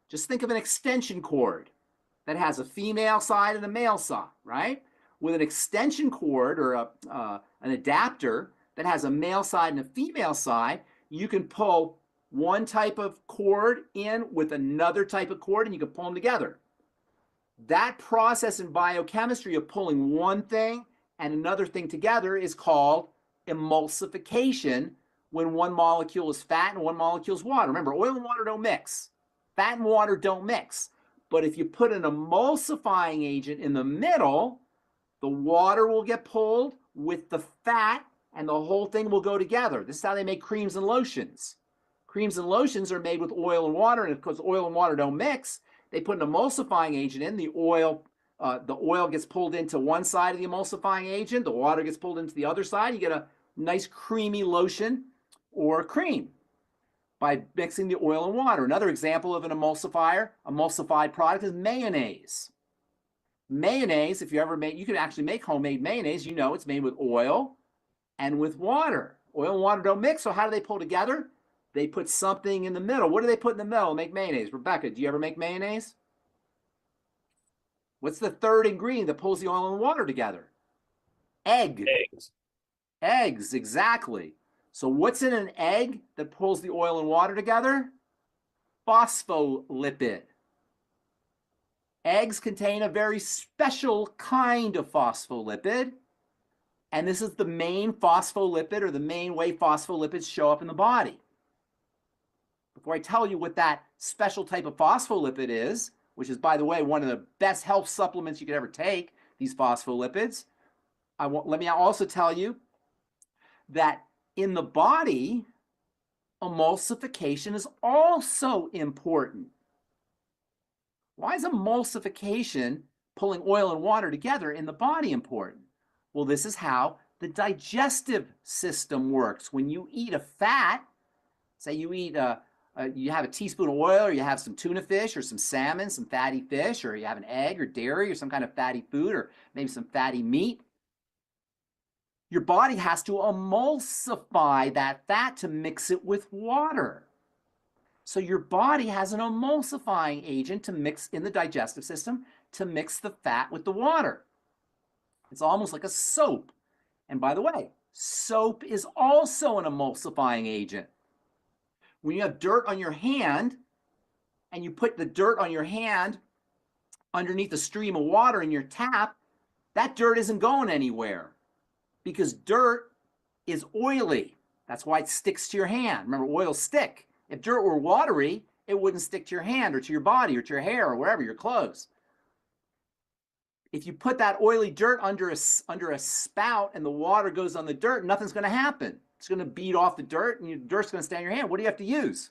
Just think of an extension cord that has a female side and a male side, right? With an extension cord or an adapter that has a male side and a female side, you can pull one type of cord in with another type of cord, and you can pull them together. That process in biochemistry of pulling one thing and another thing together is called emulsification, when one molecule is fat and one molecule is water. Remember, oil and water don't mix. Fat and water don't mix. But if you put an emulsifying agent in the middle, the water will get pulled with the fat and the whole thing will go together. This is how they make creams and lotions. Creams and lotions are made with oil and water, and because oil and water don't mix, they put an emulsifying agent in. The oil gets pulled into one side of the emulsifying agent. The water gets pulled into the other side. You get a nice creamy lotion or cream by mixing the oil and water. Another example of an emulsified product is mayonnaise. Mayonnaise, if you ever make, you can actually make homemade mayonnaise. You know it's made with oil and with water. Oil and water don't mix, so how do they pull together? They put something in the middle. What do they put in the middle to make mayonnaise? Rebecca, do you ever make mayonnaise? What's the third ingredient that pulls the oil and water together? Egg. Eggs, exactly. So what's in an egg that pulls the oil and water together? Phospholipid. Eggs contain a very special kind of phospholipid, and this is the main phospholipid, or the main way phospholipids show up in the body. Before I tell you what that special type of phospholipid is, which is, by the way, one of the best health supplements you could ever take, these phospholipids, let me also tell you that in the body, emulsification is also important. Why is emulsification, pulling oil and water together, in the body important? Well, this is how the digestive system works. When you eat a fat, say you have a teaspoon of oil, or you have some tuna fish or some salmon, some fatty fish, or you have an egg or dairy or some kind of fatty food, or maybe some fatty meat, your body has to emulsify that fat to mix it with water. So your body has an emulsifying agent to mix in the digestive system to mix the fat with the water. It's almost like a soap. And by the way, soap is also an emulsifying agent. When you have dirt on your hand and you put the dirt on your hand underneath a stream of water in your tap, that dirt isn't going anywhere because dirt is oily. That's why it sticks to your hand. Remember, oils stick. If dirt were watery, it wouldn't stick to your hand or to your body or to your hair or wherever, your clothes. If you put that oily dirt under a spout and the water goes on the dirt, nothing's going to happen. It's going to beat off the dirt and the dirt's going to stay in your hand. What do you have to use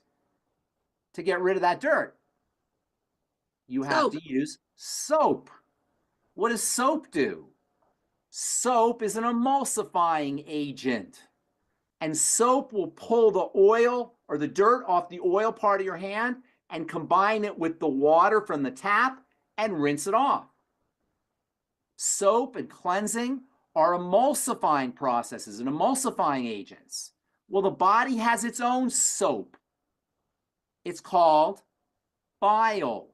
to get rid of that dirt? You have to use soap. What does soap do? Soap is an emulsifying agent. And soap will pull the oil or the dirt off the oil part of your hand and combine it with the water from the tap and rinse it off. Soap and cleansing are emulsifying processes and emulsifying agents. Well, the body has its own soap. It's called bile.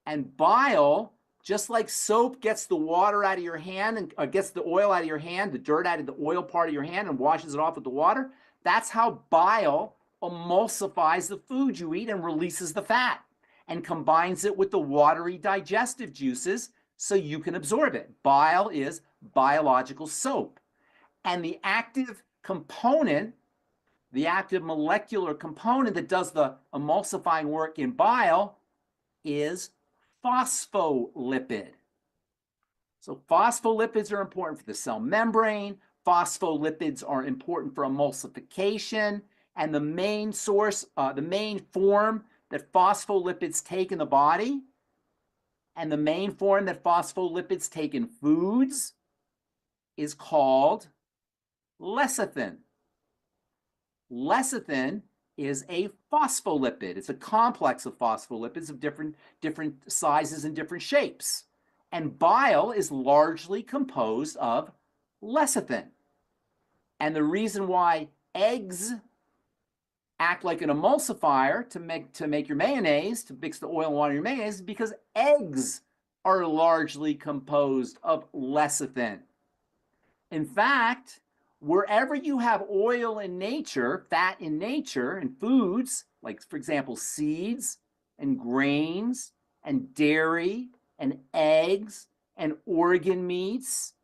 And bile, just like soap gets the water out of your hand and gets the oil out of your hand, the dirt out of the oil part of your hand and washes it off with the water, that's how bile emulsifies the food you eat and releases the fat and combines it with the watery digestive juices so you can absorb it. Bile is biological soap. And the active component, the active molecular component that does the emulsifying work in bile is phospholipid. So phospholipids are important for the cell membrane. Phospholipids are important for emulsification. And the main source, the main form that phospholipids take in the body and the main form that phospholipids take in foods is called lecithin. Lecithin is a phospholipid. It's a complex of phospholipids of different sizes and different shapes. And bile is largely composed of lecithin. And the reason why eggs act like an emulsifier to make your mayonnaise, to mix the oil and water in your mayonnaise, is because eggs are largely composed of lecithin. In fact, wherever you have oil in nature, fat in nature, and foods, like, for example, seeds and grains and dairy and eggs and organ meats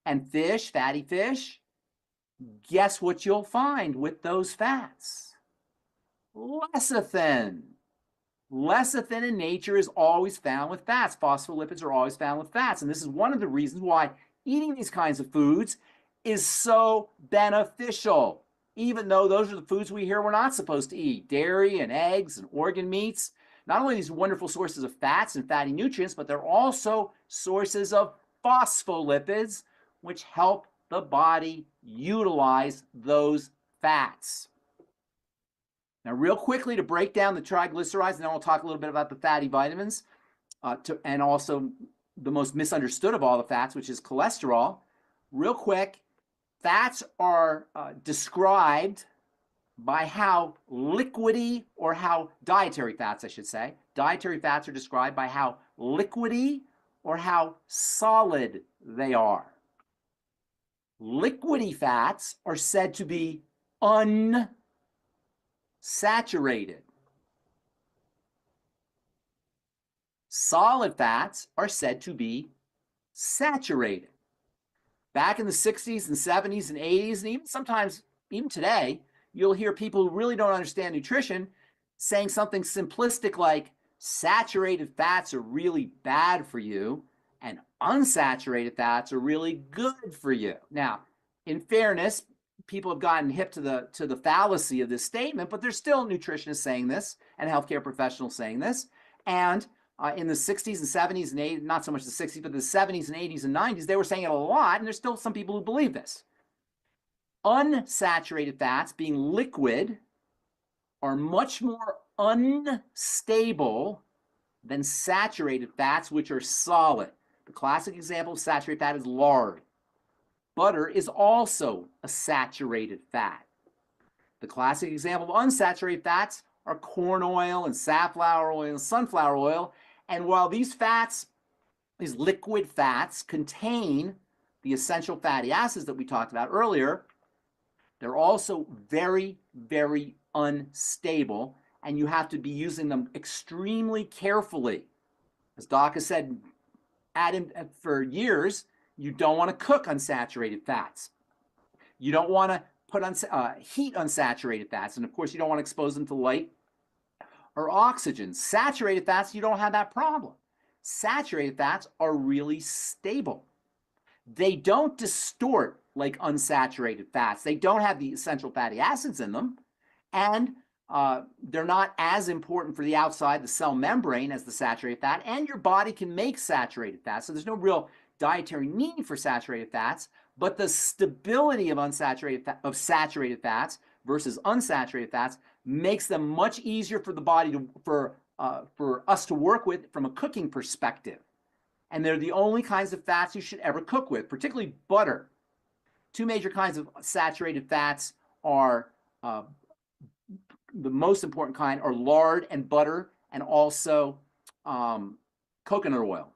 and fish, fatty fish, guess what you'll find with those fats? Lecithin. Lecithin in nature is always found with fats. Phospholipids are always found with fats. And this is one of the reasons why eating these kinds of foods is so beneficial, even though those are the foods we hear we're not supposed to eat. Dairy and eggs and organ meats. Not only these wonderful sources of fats and fatty nutrients, but they're also sources of phospholipids, which help the body utilize those fats. Now, real quickly, to break down the triglycerides, and then we'll talk a little bit about the fatty vitamins, and also the most misunderstood of all the fats, which is cholesterol. Real quick, fats are described by how liquidy, or how dietary fats, I should say. Dietary fats are described by how liquidy or how solid they are. Liquidy fats are said to be unsaturated. Solid fats are said to be saturated. Back in the 60s and 70s and 80s, and even sometimes, even today, you'll hear people who really don't understand nutrition saying something simplistic like saturated fats are really bad for you and unsaturated fats are really good for you. Now, in fairness, people have gotten hip to the fallacy of this statement, but there's still nutritionists saying this and healthcare professionals saying this. And in the 60s and 70s and 80s, not so much the 60s, but the 70s and 80s and 90s, they were saying it a lot, and there's still some people who believe this. Unsaturated fats, being liquid, are much more unstable than saturated fats, which are solid. The classic example of saturated fat is lard. Butter is also a saturated fat. The classic example of unsaturated fats are corn oil and safflower oil and sunflower oil. And while these fats, these liquid fats, contain the essential fatty acids that we talked about earlier, they're also very, very unstable, and you have to be using them extremely carefully. As Doc has said for years, you don't want to cook unsaturated fats. You don't want to put heat unsaturated fats, and of course, you don't want to expose them to light or oxygen. Saturated fats, you don't have that problem. Saturated fats are really stable. They don't distort like unsaturated fats. They don't have the essential fatty acids in them, and they're not as important for the outside, the cell membrane, as the saturated fat, and your body can make saturated fat. So there's no real dietary need for saturated fats, but the stability of saturated fats versus unsaturated fats makes them much easier for the body for us to work with from a cooking perspective. And they're the only kinds of fats you should ever cook with, particularly butter. Two major kinds of saturated fats are the most important kind are lard and butter, and also coconut oil.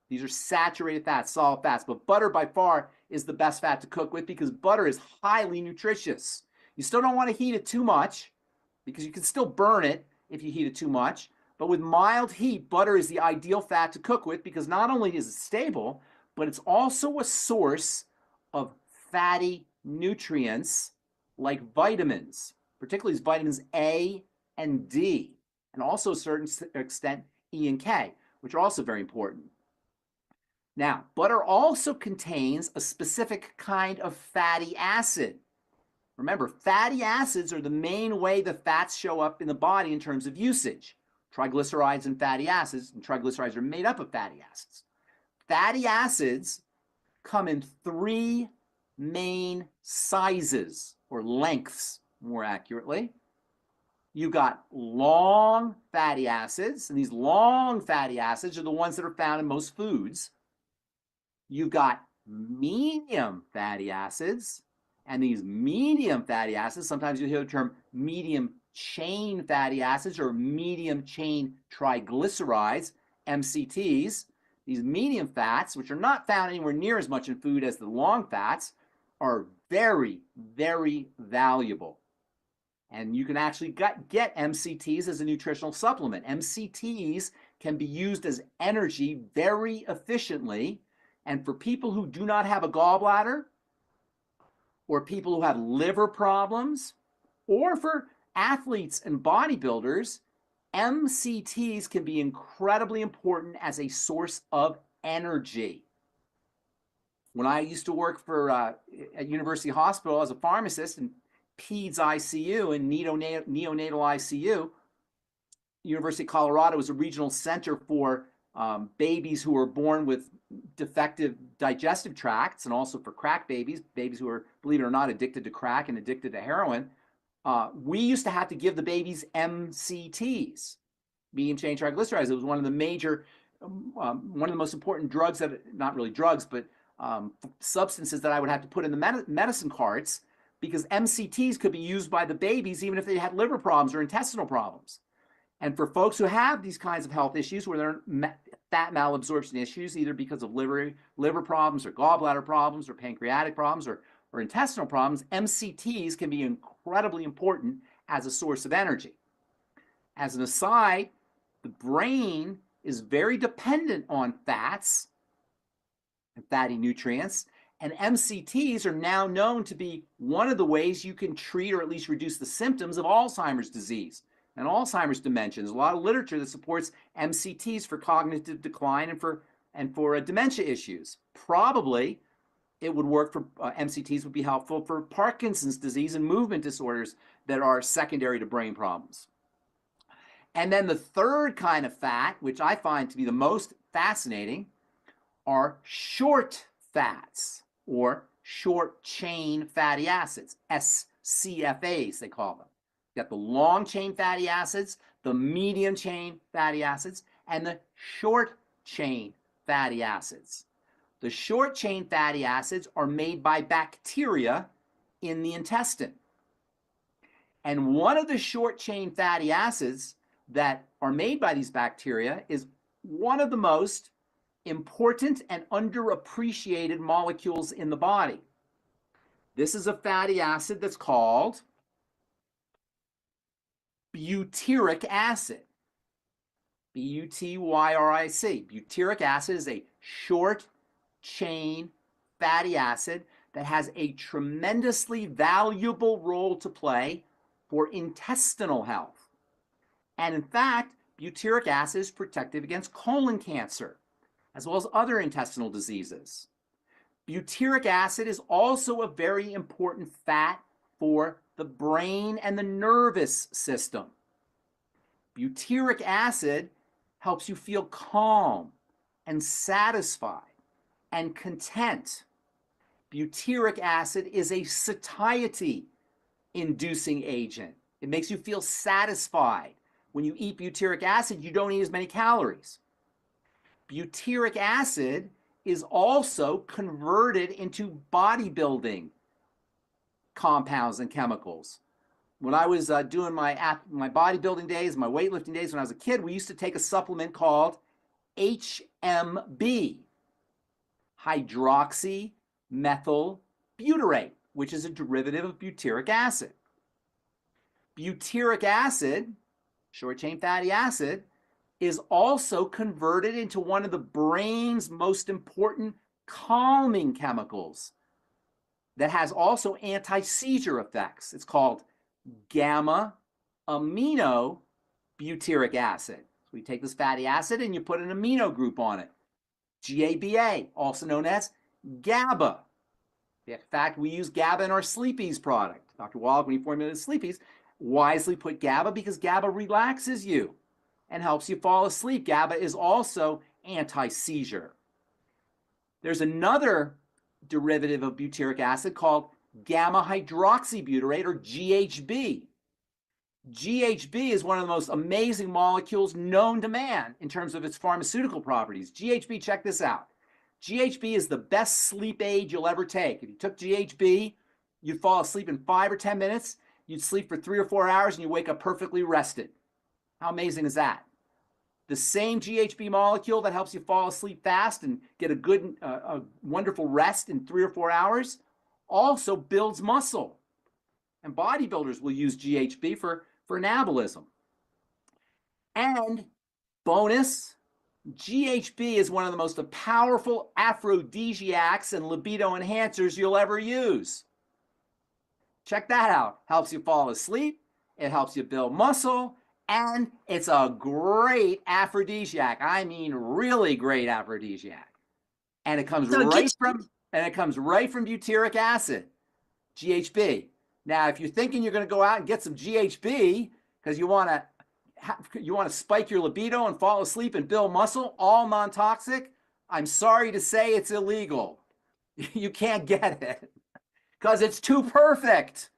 These are saturated fats, solid fats, but butter by far is the best fat to cook with because butter is highly nutritious. You still don't want to heat it too much because you can still burn it if you heat it too much. But with mild heat, butter is the ideal fat to cook with because not only is it stable, but it's also a source of fatty nutrients like vitamins, particularly vitamins A and D, and also to a certain extent E and K, which are also very important. Now, butter also contains a specific kind of fatty acid. Remember, fatty acids are the main way the fats show up in the body in terms of usage. Triglycerides and fatty acids, and triglycerides are made up of fatty acids. Fatty acids come in three main sizes, or lengths, more accurately. You got long fatty acids, and these long fatty acids are the ones that are found in most foods. You've got medium fatty acids, and these medium fatty acids, sometimes you hear the term medium chain fatty acids or medium chain triglycerides, MCTs. These medium fats, which are not found anywhere near as much in food as the long fats, are very, very valuable. And you can actually get MCTs as a nutritional supplement. MCTs can be used as energy very efficiently. And for people who do not have a gallbladder, or people who have liver problems, or for athletes and bodybuilders, MCTs can be incredibly important as a source of energy. When I used to work for at University Hospital as a pharmacist in PEDS ICU and neonatal ICU, University of Colorado was a regional center for babies who were born with defective digestive tracts, and also for crack babies who are, believe it or not, addicted to crack and addicted to heroin. We used to have to give the babies MCTs, medium chain triglycerides. It was one of the major, one of the most important drugs that, not really drugs, but substances that I would have to put in the medicine carts, because MCTs could be used by the babies even if they had liver problems or intestinal problems. And for folks who have these kinds of health issues where they're fat malabsorption issues, either because of liver problems or gallbladder problems or pancreatic problems or intestinal problems, MCTs can be incredibly important as a source of energy. As an aside, the brain is very dependent on fats and fatty nutrients, and MCTs are now known to be one of the ways you can treat or at least reduce the symptoms of Alzheimer's disease and Alzheimer's dementia. There's a lot of literature that supports MCTs for cognitive decline and for dementia issues. Probably it would work for MCTs would be helpful for Parkinson's disease and movement disorders that are secondary to brain problems. And then the third kind of fat, which I find to be the most fascinating, are short fats, or short chain fatty acids, SCFAs they call them. You got the long chain fatty acids, the medium chain fatty acids, and the short chain fatty acids. The short chain fatty acids are made by bacteria in the intestine. And one of the short chain fatty acids that are made by these bacteria is one of the most important and underappreciated molecules in the body. This is a fatty acid that's called butyric acid. B-U-T-Y-R-I-C. Butyric acid is a short chain fatty acid that has a tremendously valuable role to play for intestinal health. And in fact, butyric acid is protective against colon cancer, as well as other intestinal diseases. Butyric acid is also a very important fat for the brain and the nervous system. Butyric acid helps you feel calm and satisfied. and content. Butyric acid is a satiety-inducing agent. It makes you feel satisfied. When you eat butyric acid, you don't eat as many calories. Butyric acid is also converted into bodybuilding compounds and chemicals. When I was doing my bodybuilding days, my weightlifting days when I was a kid, we used to take a supplement called HMB, hydroxymethylbutyrate, which is a derivative of butyric acid. Butyric acid, short-chain fatty acid, is also converted into one of the brain's most important calming chemicals that has also anti-seizure effects. It's called gamma aminobutyric acid. So we take this fatty acid and you put an amino group on it. GABA, also known as GABA. In fact, we use GABA in our Sleepies product. Dr. Wallach, when he formulated Sleepies, wisely put GABA because GABA relaxes you and helps you fall asleep. GABA is also anti-seizure. There's another derivative of butyric acid called gamma hydroxybutyrate, or GHB. GHB is one of the most amazing molecules known to man in terms of its pharmaceutical properties. GHB, check this out. GHB is the best sleep aid you'll ever take. If you took GHB, you'd fall asleep in 5 or 10 minutes, you'd sleep for 3 or 4 hours, and you wake up perfectly rested. How amazing is that? The same GHB molecule that helps you fall asleep fast and get a good, wonderful rest in 3 or 4 hours also builds muscle. And bodybuilders will use GHB for anabolism. And bonus, GHB is one of the most powerful aphrodisiacs and libido enhancers you'll ever use. Check that out. Helps you fall asleep. It helps you build muscle. And it's a great aphrodisiac. I mean, really great aphrodisiac. And it comes right from butyric acid, GHB. Now, if you're thinking you're going to go out and get some GHB because you want to spike your libido and fall asleep and build muscle, all non-toxic, I'm sorry to say it's illegal. You can't get it because it's too perfect.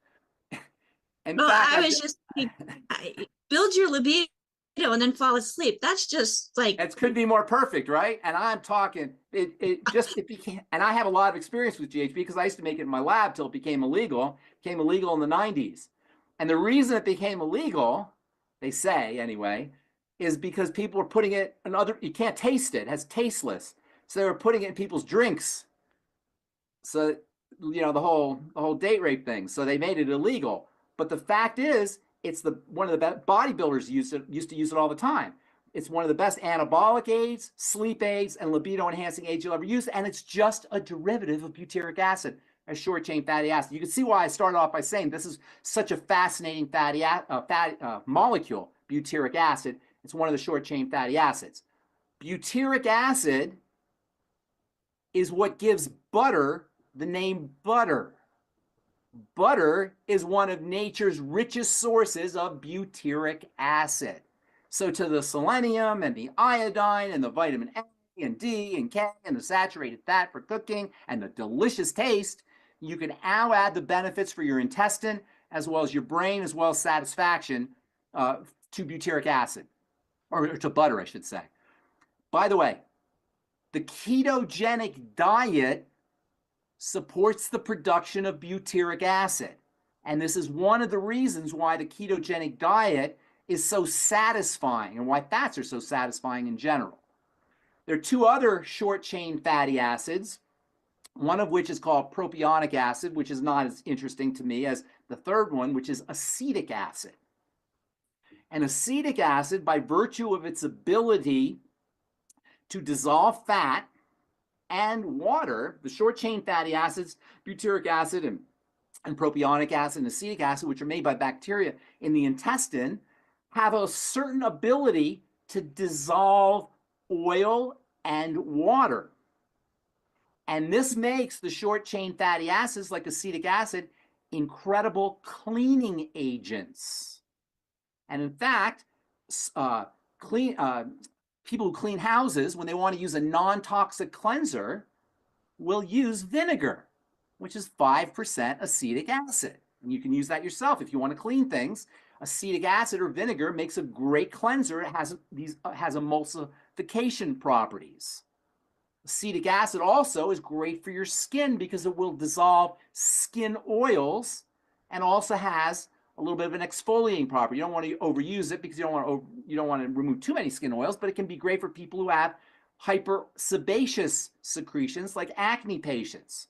In fact, I was just build your libido and then fall asleep. That's just like, it could be more perfect, right? And I'm talking it became, and I have a lot of experience with GHB because I used to make it in my lab till it became illegal. It became illegal in the 90s. And the reason it became illegal, they say anyway, is because people were putting it in you can't taste it. It has tasteless. So they were putting it in people's drinks. So, you know, the whole date rape thing. So they made it illegal. But the fact is, it's one of the best bodybuilders used to use it all the time. It's one of the best anabolic aids, sleep aids, and libido enhancing aids you'll ever use. And it's just a derivative of butyric acid, a short chain fatty acid. You can see why I started off by saying this is such a fascinating molecule, butyric acid. It's one of the short chain fatty acids. Butyric acid is what gives butter the name butter. Butter is one of nature's richest sources of butyric acid. So to the selenium and the iodine and the vitamin A and D and K and the saturated fat for cooking and the delicious taste, you can now add the benefits for your intestine as well as your brain as well as satisfaction to butyric acid, or to butter, I should say. By the way, the ketogenic diet supports the production of butyric acid. And this is one of the reasons why the ketogenic diet is so satisfying and why fats are so satisfying in general. There are 2 other short-chain fatty acids, one of which is called propionic acid, which is not as interesting to me as the third one, which is acetic acid. And acetic acid, by virtue of its ability to dissolve fat and water, the short-chain fatty acids, butyric acid and propionic acid and acetic acid, which are made by bacteria in the intestine, have a certain ability to dissolve oil and water. And this makes the short-chain fatty acids, like acetic acid, incredible cleaning agents. And in fact, people who clean houses, when they want to use a non-toxic cleanser, will use vinegar, which is 5% acetic acid. And you can use that yourself if you want to clean things. Acetic acid or vinegar makes a great cleanser. It has emulsification properties. Acetic acid also is great for your skin because it will dissolve skin oils and also has a little bit of an exfoliating property. You don't want to overuse it because you don't want to remove too many skin oils, but it can be great for people who have hypersebaceous secretions like acne patients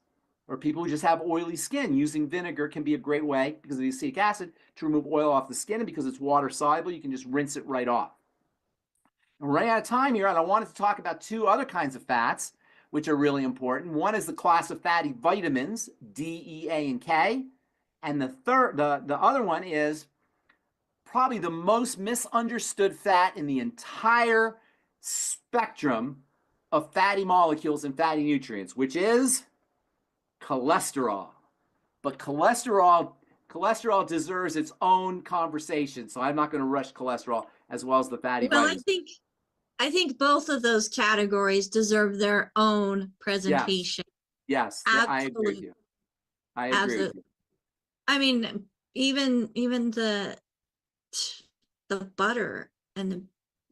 or people who just have oily skin. Using vinegar can be a great way because of the acetic acid to remove oil off the skin, and because it's water soluble, you can just rinse it right off. And we're running out of time here, and I wanted to talk about two other kinds of fats which are really important. One is the class of fatty vitamins, D, E, A, and K. And the other one is probably the most misunderstood fat in the entire spectrum of fatty molecules and fatty nutrients, which is cholesterol. But cholesterol deserves its own conversation, so I'm not going to rush cholesterol as well as the fatty vitamins. I think both of those categories deserve their own presentation. Yes, I agree with you. I agree with you. I mean, even the butter and the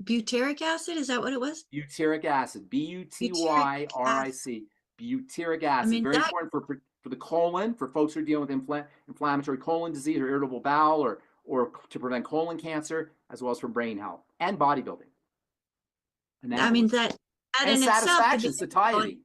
butyric acid, is that what it was? Butyric acid, B-U-T-Y-R-I-C, butyric acid. I mean, very important for the colon, for folks who are dealing with inflammatory colon disease or irritable bowel, or to prevent colon cancer, as well as for brain health and bodybuilding. I mean, that and in satisfaction, itself, satiety.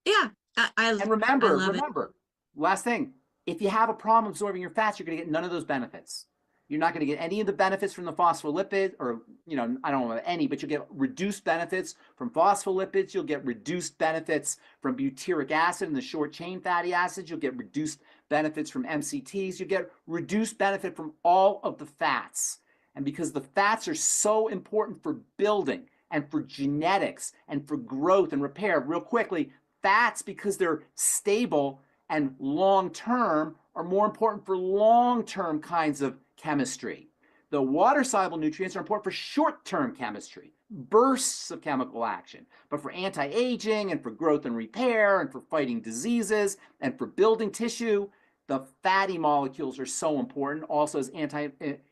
Yeah, and remember, last thing, if you have a problem absorbing your fats, you're going to get none of those benefits. You're not going to get any of the benefits from the phospholipid, or, I don't know any, but you'll get reduced benefits from phospholipids. You'll get reduced benefits from butyric acid and the short chain fatty acids. You'll get reduced benefits from MCTs. You get reduced benefit from all of the fats. And because the fats are so important for building and for genetics and for growth and repair, real quickly, fats, because they're stable and long-term, are more important for long-term kinds of chemistry. The water-soluble nutrients are important for short-term chemistry, bursts of chemical action. But for anti-aging and for growth and repair and for fighting diseases and for building tissue, the fatty molecules are so important, also as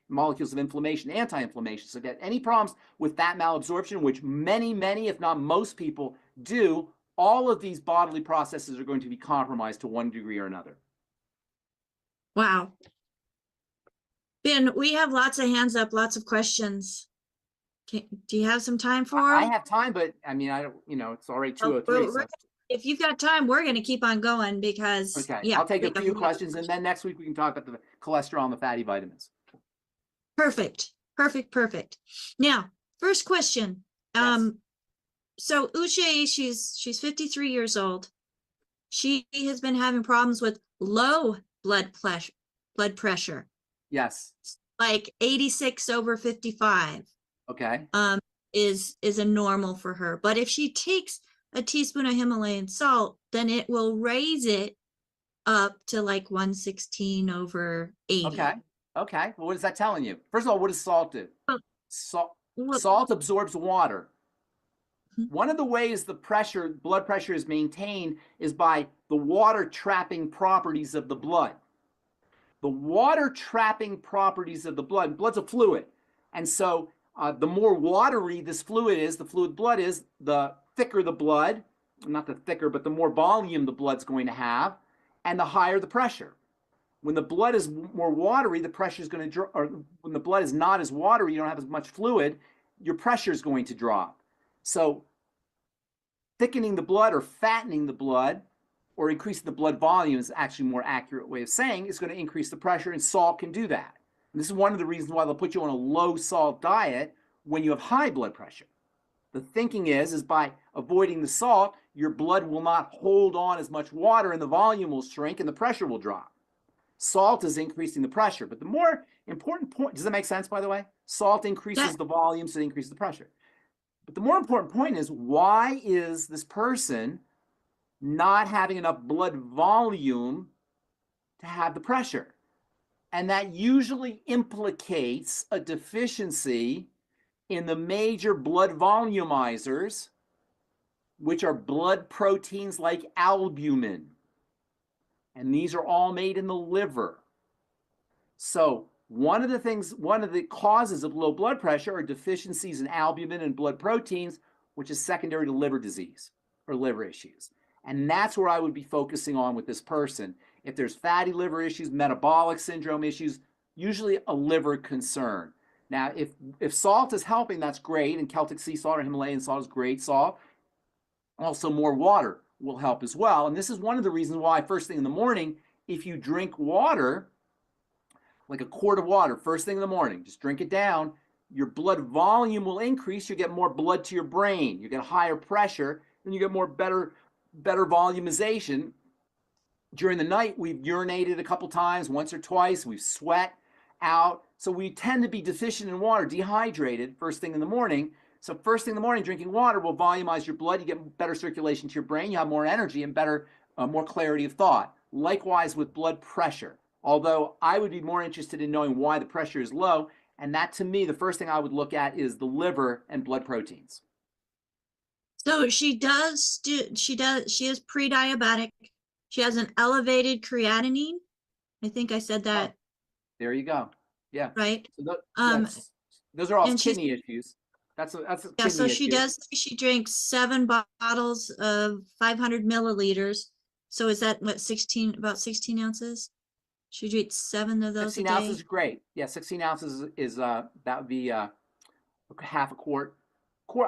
molecules of inflammation, anti-inflammation. So if you have any problems with fat malabsorption, which many, if not most people do, all of these bodily processes are going to be compromised to one degree or another. Wow. Ben, we have lots of hands up, lots of questions. Do you have some time for I have time, but I mean, I don't, it's already 2:03. So. If you've got time, we're going to keep on going because, okay. Yeah, I'll take a few questions, and then next week we can talk about the cholesterol and the fatty vitamins. Perfect. Now, first question. Yes. So Uche, she's 53 years old. She has been having problems with low blood pressure. Yes. Like 86/55. Okay. Is a normal for her. But if she takes a teaspoon of Himalayan salt, then it will raise it up to like 116/80. Okay. Well, what is that telling you? First of all, what does salt do? Salt absorbs water. One of the ways the blood pressure is maintained is by the water trapping properties of the blood. The water trapping properties of the blood's a fluid. And so the more watery this fluid is, the fluid blood is, the thicker the blood, not the thicker, but the more volume the blood's going to have, and the higher the pressure. When the blood is more watery, the pressure is going to drop, or when the blood is not as watery, you don't have as much fluid, your pressure is going to drop. So thickening the blood or fattening the blood or increasing the blood volume is actually a more accurate way of saying is going to increase the pressure, and salt can do that. And this is one of the reasons why they'll put you on a low salt diet when you have high blood pressure. The thinking is by avoiding the salt, your blood will not hold on as much water and the volume will shrink and the pressure will drop. Salt is increasing the pressure, but the more important point, does that make sense, by the way? Salt increases the volume, so it increases the pressure. But the more important point is, why is this person not having enough blood volume to have the pressure? And that usually implicates a deficiency in the major blood volumizers which are blood proteins like albumin. And these are all made in the liver. So one of the causes of low blood pressure are deficiencies in albumin and blood proteins, which is secondary to liver disease or liver issues. And that's where I would be focusing on with this person. If there's fatty liver issues, metabolic syndrome issues, usually a liver concern. Now, if salt is helping, that's great. And Celtic sea salt or Himalayan salt is great salt. Also, more water will help as well. And this is one of the reasons why first thing in the morning, if you drink water, like a quart of water, first thing in the morning, just drink it down, your blood volume will increase. You get more blood to your brain. You get higher pressure, and you get better volumization. During the night, we've urinated a couple times, once or twice. We've sweat out. So we tend to be deficient in water, dehydrated first thing in the morning. So first thing in the morning, drinking water will volumize your blood. You get better circulation to your brain. You have more energy and more clarity of thought. Likewise with blood pressure. Although I would be more interested in knowing why the pressure is low. And that, to me, the first thing I would look at is the liver and blood proteins. So she is pre-diabetic. She has an elevated creatinine. I think I said that. Oh, there you go. Yeah. Right. So those are all and kidney issues. That's a yeah, kidney so she issue. she drinks 7 bottles of 500 milliliters. So is that what, about 16 ounces? She drinks 7 of those a 16 day. ounces is great. Yeah, 16 ounces is that would be half a quart.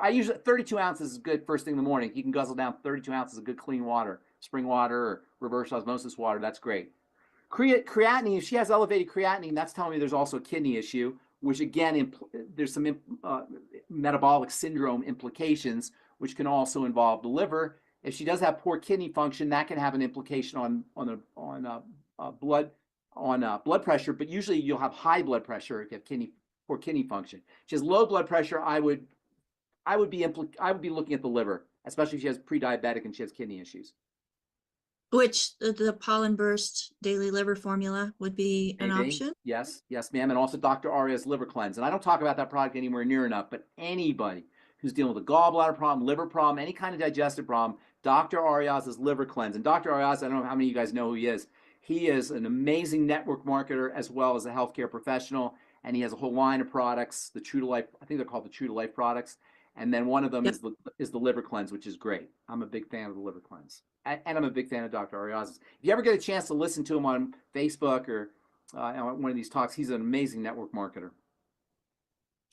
I usually 32 ounces is good first thing in the morning. You can guzzle down 32 ounces of good clean water, spring water or reverse osmosis water. That's great. Creatinine, if she has elevated creatinine, that's telling me there's also a kidney issue, which again, there's some metabolic syndrome implications, which can also involve the liver. If she does have poor kidney function, that can have an implication on blood pressure. But usually you'll have high blood pressure if you have poor kidney function. If she has low blood pressure, I would be looking at the liver, especially if she has pre-diabetic and she has kidney issues. Which the pollen burst daily liver formula would be an option. Yes, ma'am. And also Dr. Aria's liver cleanse. And I don't talk about that product anywhere near enough, but anybody who's dealing with a gallbladder problem, liver problem, any kind of digestive problem, Dr. Aria's liver cleanse. And Dr. Arias, I don't know how many of you guys know who he is. He is an amazing network marketer as well as a healthcare professional. And he has a whole line of products, the True to Life, I think they're called the True to Life products. And then one of them is the liver cleanse, which is great. I'm a big fan of the liver cleanse. And I'm a big fan of Dr. Arias. If you ever get a chance to listen to him on Facebook or on one of these talks, he's an amazing network marketer.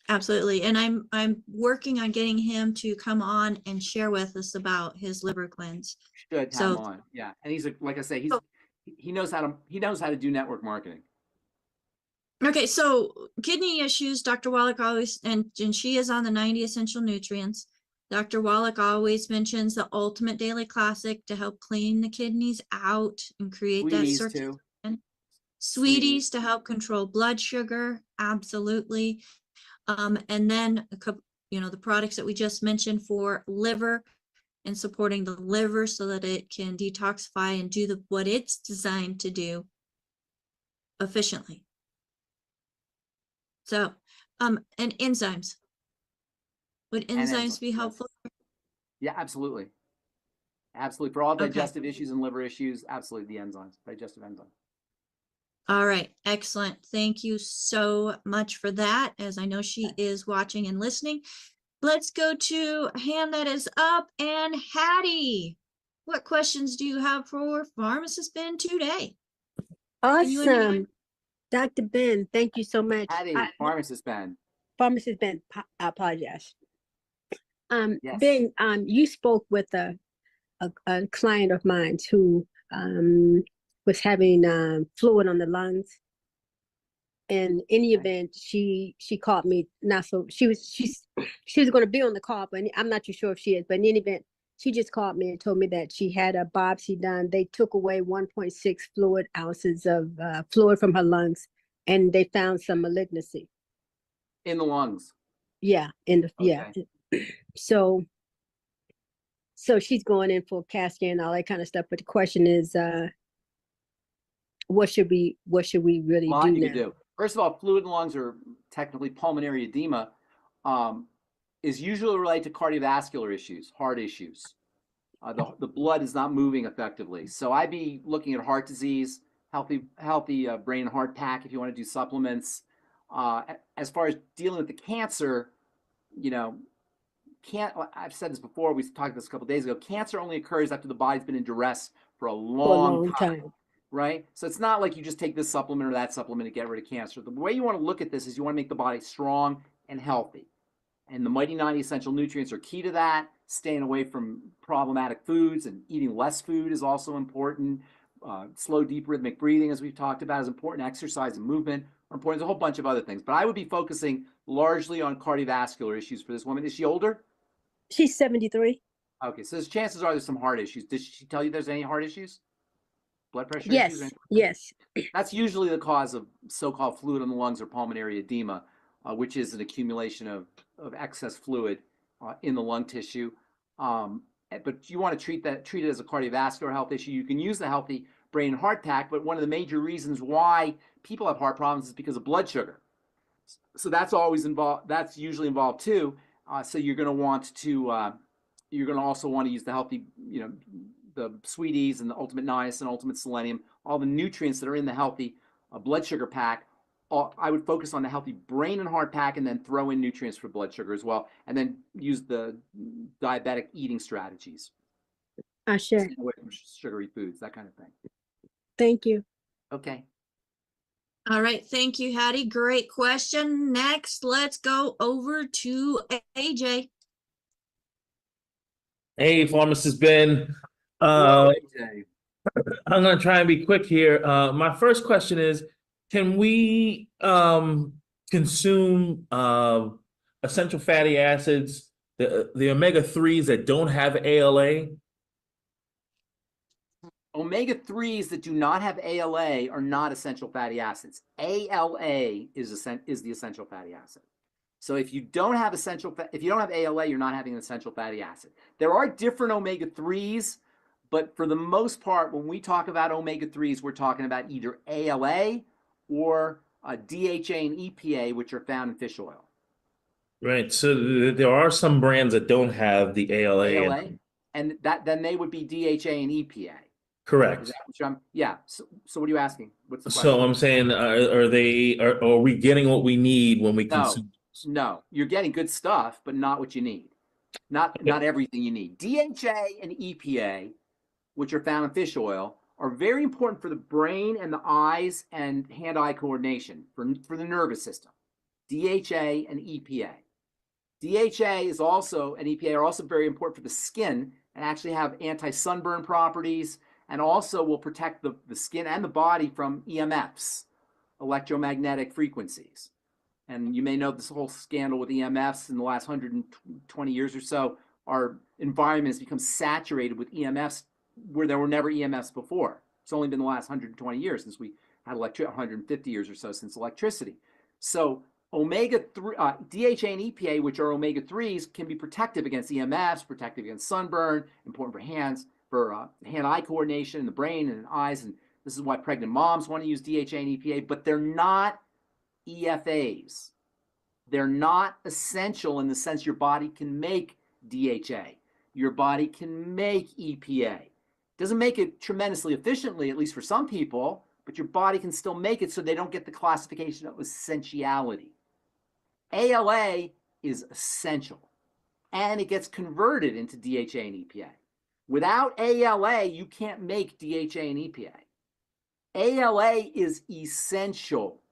Absolutely. And I'm working on getting him to come on and share with us about his liver cleanse. Should have him on. Yeah. And he's like I say, he knows how to do network marketing. Okay, so kidney issues, Dr. Wallach always, and she is on the 90 essential nutrients. Dr. Wallach always mentions the Ultimate Daily Classic to help clean the kidneys out and create Sweeties that circulation. too. Sweeties to help control blood sugar, absolutely. And then the products that we just mentioned for liver and supporting the liver so that it can detoxify and do what it's designed to do efficiently. So, and enzymes. Would enzymes be helpful? Yeah, absolutely. Absolutely. For all digestive issues and liver issues, absolutely the enzymes, digestive enzymes. All right. Excellent. Thank you so much for that, as I know she is watching and listening. Let's go to a hand that is up. And Hattie, what questions do you have for Pharmacist Ben today? Awesome. Dr. Ben, thank you so much. Hattie, Pharmacist Ben. Pharmacist Ben, I apologize. Yes. Ben, you spoke with a client of mine who was having fluid on the lungs. In any event, she called me. Now, so she was going to be on the call, but I'm not too sure if she is. But in any event, she just called me and told me that she had a biopsy done. They took away 1.6 fluid ounces of fluid from her lungs, and they found some malignancy in the lungs. Yeah, yeah. So she's going in for CAT scan and all that kind of stuff. But the question is, what should we really do now? First of all, fluid in the lungs, or technically pulmonary edema, is usually related to cardiovascular issues, heart issues. The blood is not moving effectively. So I'd be looking at heart disease, healthy brain and heart pack if you want to do supplements. As far as dealing with the cancer, you know, I've said this before, we talked about this a couple of days ago, cancer only occurs after the body's been in duress for a For a long long time, time. right? So it's not like you just take this supplement or that supplement to get rid of cancer. The way you want to look at this is you want to make the body strong and healthy. And the Mighty 90 essential nutrients are key to that. Staying away from problematic foods and eating less food is also important. Slow, deep rhythmic breathing, as we've talked about, is important. Exercise and movement are important. There's a whole bunch of other things. But I would be focusing largely on cardiovascular issues for this woman. Is she older? She's 73. Okay, so chances are there's some heart issues. Did she tell you there's any heart issues? Blood pressure Yes, issues? yes. That's usually the cause of so-called fluid in the lungs or pulmonary edema, which is an accumulation of excess fluid in the lung tissue. But you want to treat it as a cardiovascular health issue. You can use the healthy brain and heart pack, but one of the major reasons why people have heart problems is because of blood sugar. So that's always involved. That's usually involved too. So you're going to want to you're going to also want to use the healthy, you know, the sweeties and the ultimate niacin, ultimate selenium, all the nutrients that are in the healthy blood sugar pack. I would focus on the healthy brain and heart pack and then throw in nutrients for blood sugar as well. And then use the diabetic eating strategies. Sure. Stay away from sugary foods, that kind of thing. Thank you. Okay. All right. Thank you, Hattie. Great question. Next, let's go over to AJ. Hey, Pharmacist Ben. Hello, AJ. I'm going to try and be quick here. My first question is, can we consume essential fatty acids, the omega-3s that don't have ALA? Omega-3s that do not have ALA are not essential fatty acids. ALA is the essential fatty acid. So if you don't have ALA, you're not having an essential fatty acid. There are different omega-3s, but for the most part, when we talk about omega-3s, we're talking about either ALA or DHA and EPA, which are found in fish oil. Right. So there are some brands that don't have the ALA. And then they would be DHA and EPA. Correct. Is that what yeah. So what are you asking? What's the question? So I'm saying, are we getting what we need when we consume? No, you're getting good stuff, but not what you need. Not everything you need. DHA and EPA, which are found in fish oil, are very important for the brain and the eyes and hand-eye coordination, for the nervous system. DHA and EPA. DHA is also, and EPA are also very important for the skin and actually have anti-sunburn properties, and also will protect the skin and the body from EMFs, electromagnetic frequencies. And you may know this whole scandal with EMFs in the last 120 years or so. Our environment has become saturated with EMFs where there were never EMFs before. It's only been the last 120 years since we had 150 years or so since electricity. So omega-3, DHA and EPA, which are omega-3s, can be protective against EMFs, protective against sunburn, important for hands, for hand-eye coordination in the brain and eyes. And this is why pregnant moms want to use DHA and EPA, but they're not EFAs. They're not essential in the sense your body can make DHA. Your body can make EPA. Doesn't make it tremendously efficiently, at least for some people, but your body can still make it so they don't get the classification of essentiality. ALA is essential, and it gets converted into DHA and EPA. Without ALA, you can't make DHA and EPA. ALA is essential.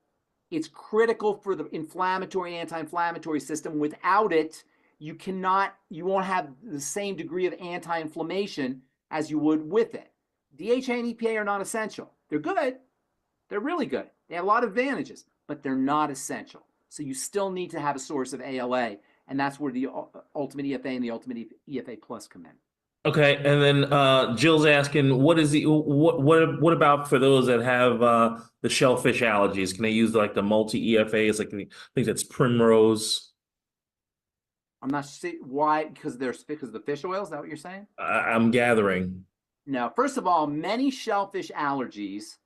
It's critical for the inflammatory and anti-inflammatory system. Without it, you won't have the same degree of anti-inflammation as you would with it. DHA and EPA are not essential. They're good. They're really good. They have a lot of advantages, but they're not essential. So you still need to have a source of ALA, and that's where the Ultimate EFA and the Ultimate EFA Plus come in. Okay, and then Jill's asking, what about for those that have the shellfish allergies? Can they use like the multi-EFAs? Like I think that's Primrose. I'm not sure why, because of the fish oil. Is that what you're saying? I'm gathering. No. First of all, many shellfish allergies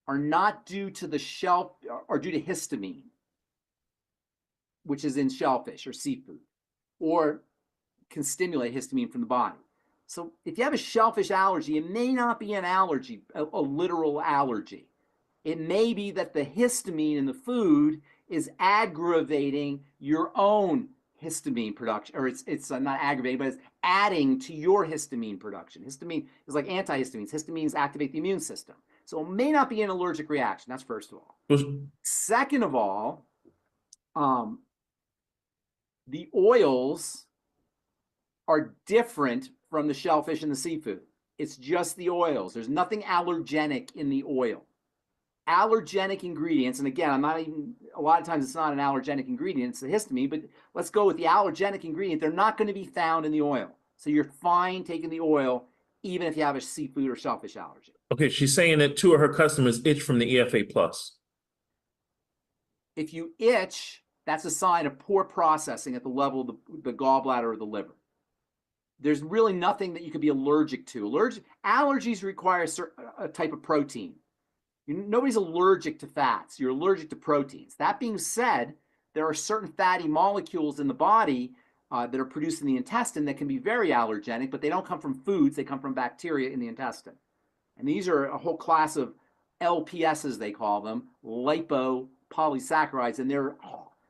are not due to due to histamine, which is in shellfish or seafood, or can stimulate histamine from the body. So if you have a shellfish allergy, it may not be an allergy, a literal allergy. It may be that the histamine in the food is aggravating your own histamine production, or it's not aggravating, but it's adding to your histamine production. Histamine is like antihistamines. Histamines activate the immune system. So it may not be an allergic reaction. That's first of all. Second of all, the oils are different from the shellfish and the seafood. It's just the oils. There's nothing allergenic in the oil. Allergenic ingredients, and again, a lot of times it's not an allergenic ingredient, it's the histamine, but let's go with the allergenic ingredient. They're not going to be found in the oil. So you're fine taking the oil, even if you have a seafood or shellfish allergy. Okay, she's saying that two of her customers itch from the EFA plus. If you itch, that's a sign of poor processing at the level of the gallbladder or the liver. There's really nothing that you could be allergic to. Allergies require a type of protein. Nobody's allergic to fats. You're allergic to proteins. That being said, there are certain fatty molecules in the body that are produced in the intestine that can be very allergenic, but they don't come from foods. They come from bacteria in the intestine. And these are a whole class of LPSs, they call them, lipopolysaccharides, and they're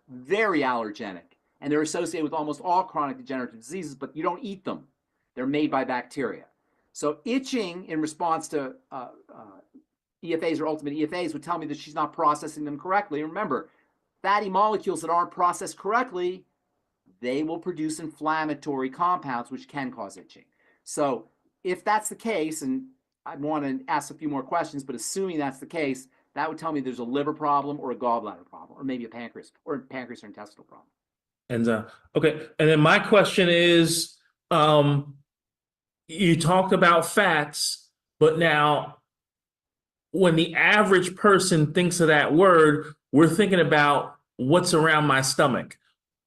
very allergenic. And they're associated with almost all chronic degenerative diseases, but you don't eat them. They're made by bacteria. So itching in response to EFAs or ultimate EFAs would tell me that she's not processing them correctly. And remember, fatty molecules that aren't processed correctly, they will produce inflammatory compounds, which can cause itching. So if that's the case, and I want to ask a few more questions, but assuming that's the case, that would tell me there's a liver problem or a gallbladder problem, or maybe a pancreas or intestinal problem. And okay, and then my question is, you talked about fats, but now when the average person thinks of that word, we're thinking about what's around my stomach.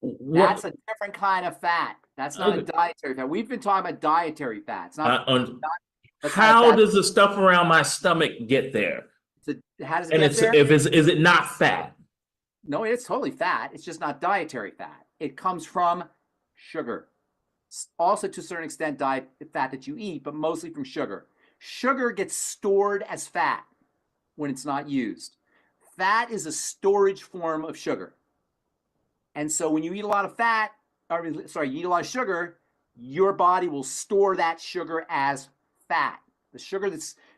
That's a different kind of fat. That's not a dietary fat. We've been talking about dietary fats. How does the stuff around my stomach get there? How does it get there? Is it not fat? No, it's totally fat. It's just not dietary fat. It comes from sugar. Also, to a certain extent, fat that you eat, but mostly from sugar. Sugar gets stored as fat when it's not used. Fat is a storage form of sugar. And so when you eat a lot of you eat a lot of sugar, your body will store that sugar as fat. The sugar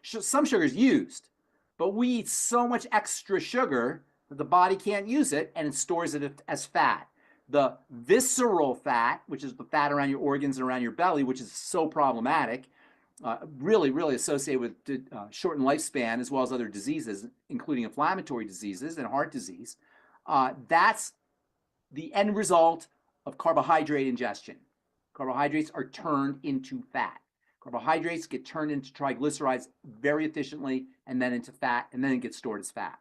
some sugar is used, but we eat so much extra sugar that the body can't use it, and it stores it as fat. The visceral fat, which is the fat around your organs and around your belly, which is so problematic, really, really associated with shortened lifespan as well as other diseases, including inflammatory diseases and heart disease. That's the end result of carbohydrate ingestion. Carbohydrates are turned into fat. Carbohydrates get turned into triglycerides very efficiently, and then into fat, and then it gets stored as fat.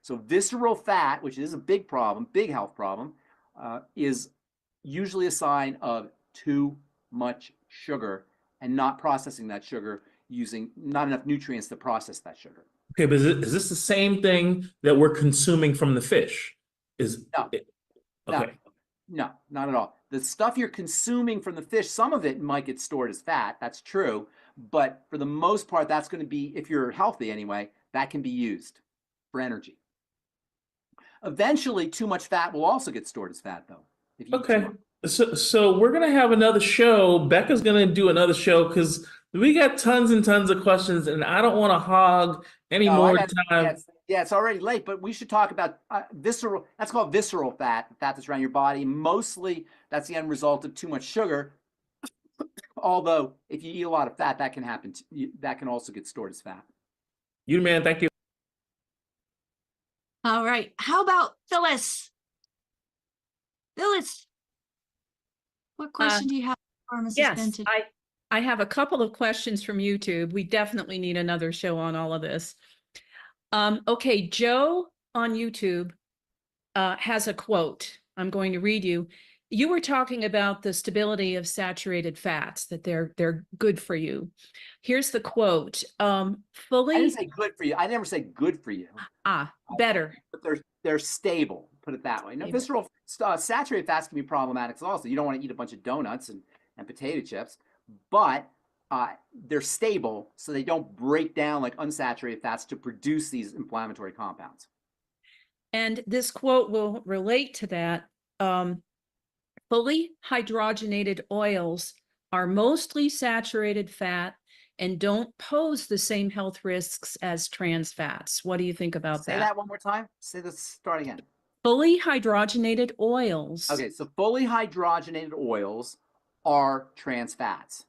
So visceral fat, which is a big problem, big health problem, is usually a sign of too much sugar and not processing that sugar, using not enough nutrients to process that sugar. Okay, but is this the same thing that we're consuming from the fish? No, not at all. The stuff you're consuming from the fish, some of it might get stored as fat. That's true. But for the most part, that's going to be, if you're healthy anyway, that can be used for energy. Eventually, too much fat will also get stored as fat, though. If you eat too much. So we're going to have another show. Becca's going to do another show because we got tons and tons of questions, and I don't want to hog any more time. Yeah, it's already late, but we should talk about visceral. That's called visceral fat, the fat that's around your body. Mostly, that's the end result of too much sugar. Although, if you eat a lot of fat, that can happen. That can also get stored as fat. You, man, thank you. All right. How about Phyllis? Phyllis, what question do you have for Pharmacist Ben today? I have a couple of questions from YouTube. We definitely need another show on all of this. Okay, Joe on YouTube has a quote. I'm going to read you. You were talking about the stability of saturated fats, that they're good for you. Here's the quote. I didn't say good for you. I never say good for you. Better. But they're stable, put it that way. Now, visceral saturated fats can be problematic also. You don't want to eat a bunch of donuts and potato chips, but they're stable, so they don't break down like unsaturated fats to produce these inflammatory compounds. And this quote will relate to that. Fully hydrogenated oils are mostly saturated fat and don't pose the same health risks as trans fats. What do you think about Say that one more time. Say this, start again. Fully hydrogenated oils. Okay, so fully hydrogenated oils are trans fats.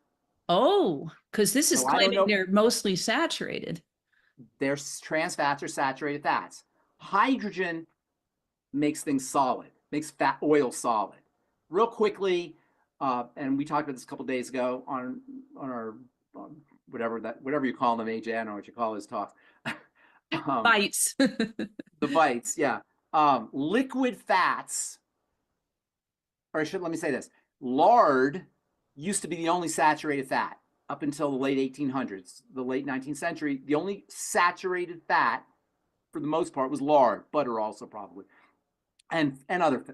Oh, because this is So I don't claiming know- they're mostly saturated. Their trans fats are saturated fats. Hydrogen makes things solid, makes fat oil solid. Real quickly, and we talked about this a couple days ago on our whatever you call them, AJ. I don't know what you call those talks. Bites. The bites, yeah. Liquid fats, or let me say this: lard used to be the only saturated fat up until the late 1800s, the late 19th century. The only saturated fat, for the most part, was lard. Butter also probably, and other,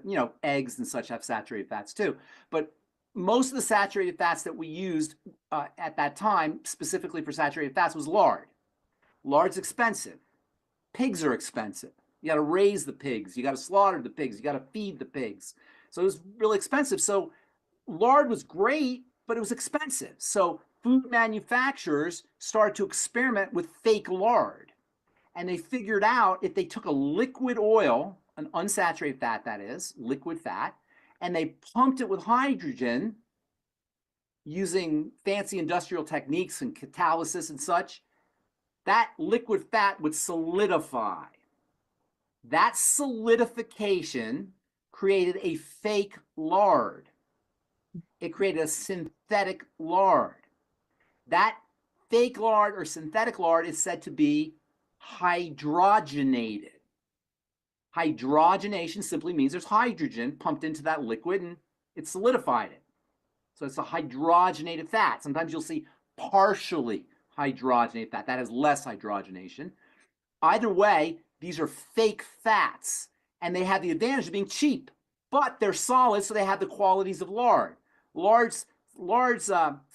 eggs and such have saturated fats too. But most of the saturated fats that we used at that time, specifically for saturated fats, was lard. Lard's expensive. Pigs are expensive. You got to raise the pigs. You got to slaughter the pigs. You got to feed the pigs. So it was really expensive. So lard was great, but it was expensive. So food manufacturers started to experiment with fake lard. And they figured out if they took a liquid oil, an unsaturated fat that is, liquid fat, and they pumped it with hydrogen using fancy industrial techniques and catalysis and such, that liquid fat would solidify. That solidification created a fake lard. It created a synthetic lard. That fake lard or synthetic lard is said to be hydrogenated. Hydrogenation simply means there's hydrogen pumped into that liquid and it solidified it. So it's a hydrogenated fat. Sometimes you'll see partially hydrogenated fat. That has less hydrogenation. Either way, these are fake fats, and they have the advantage of being cheap, but they're solid, so they have the qualities of lard. Lard's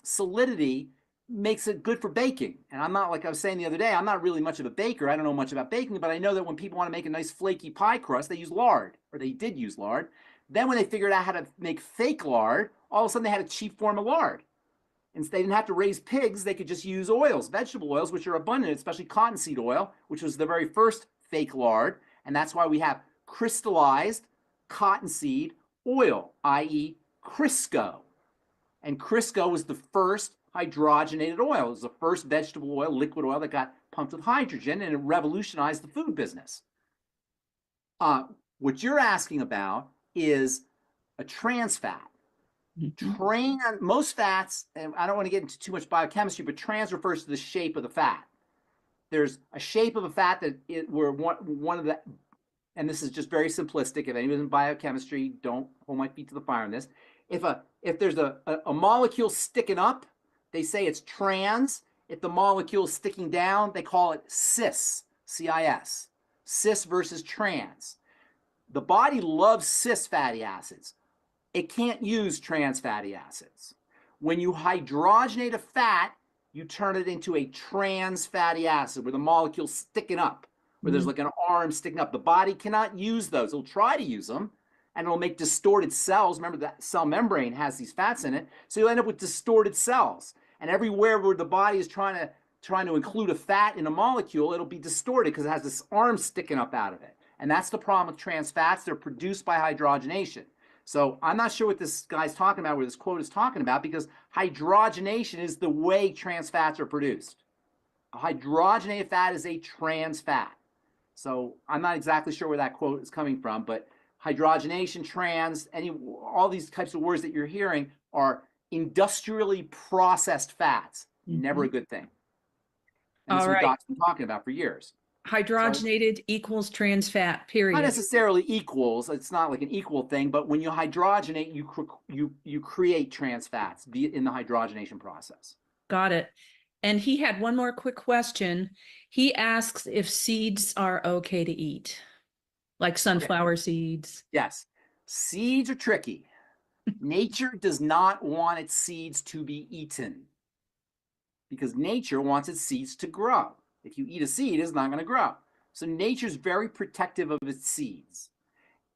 solidity makes it good for baking. And I'm not, like I was saying the other day, I'm not really much of a baker. I don't know much about baking, but I know that when people want to make a nice flaky pie crust, they use lard, or they did use lard. Then when they figured out how to make fake lard, all of a sudden they had a cheap form of lard. And they didn't have to raise pigs, they could just use oils, vegetable oils, which are abundant, especially cottonseed oil, which was the very first fake lard. And that's why we have crystallized cottonseed oil, i.e. Crisco. And Crisco was the first hydrogenated oil. It was the first vegetable oil, liquid oil that got pumped with hydrogen, and it revolutionized the food business. What you're asking about is a trans fat. Most fats, and I don't want to get into too much biochemistry, but trans refers to the shape of the fat. There's a shape of a fat that where one of the, and this is just very simplistic. If anyone's in biochemistry, don't hold my feet to the fire on this. If there's a molecule sticking up, they say it's trans. If the molecule is sticking down, they call it cis, C-I-S. Cis versus trans. The body loves cis fatty acids. It can't use trans fatty acids. When you hydrogenate a fat, you turn it into a trans fatty acid where the molecule's sticking up, where there's like an arm sticking up. The body cannot use those. It'll try to use them, and it'll make distorted cells. Remember, that cell membrane has these fats in it, so you'll end up with distorted cells. And everywhere where the body is trying to include a fat in a molecule, it'll be distorted because it has this arm sticking up out of it. And that's the problem with trans fats. They're produced by hydrogenation. So I'm not sure what this guy's talking about, where this quote is talking about, because hydrogenation is the way trans fats are produced. A hydrogenated fat is a trans fat. So I'm not exactly sure where that quote is coming from, but hydrogenation, trans, all these types of words that you're hearing are industrially processed fats. Never a good thing. And this is what Doc's been talking about for years. Hydrogenated equals trans fat, period. Not necessarily equals. It's not like an equal thing, but when you hydrogenate, you create trans fats in the hydrogenation process. Got it. And he had one more quick question. He asks if seeds are okay to eat, like sunflower seeds. Yes. Seeds are tricky. Nature does not want its seeds to be eaten. because nature wants its seeds to grow. If you eat a seed, it's not going to grow. So nature's very protective of its seeds.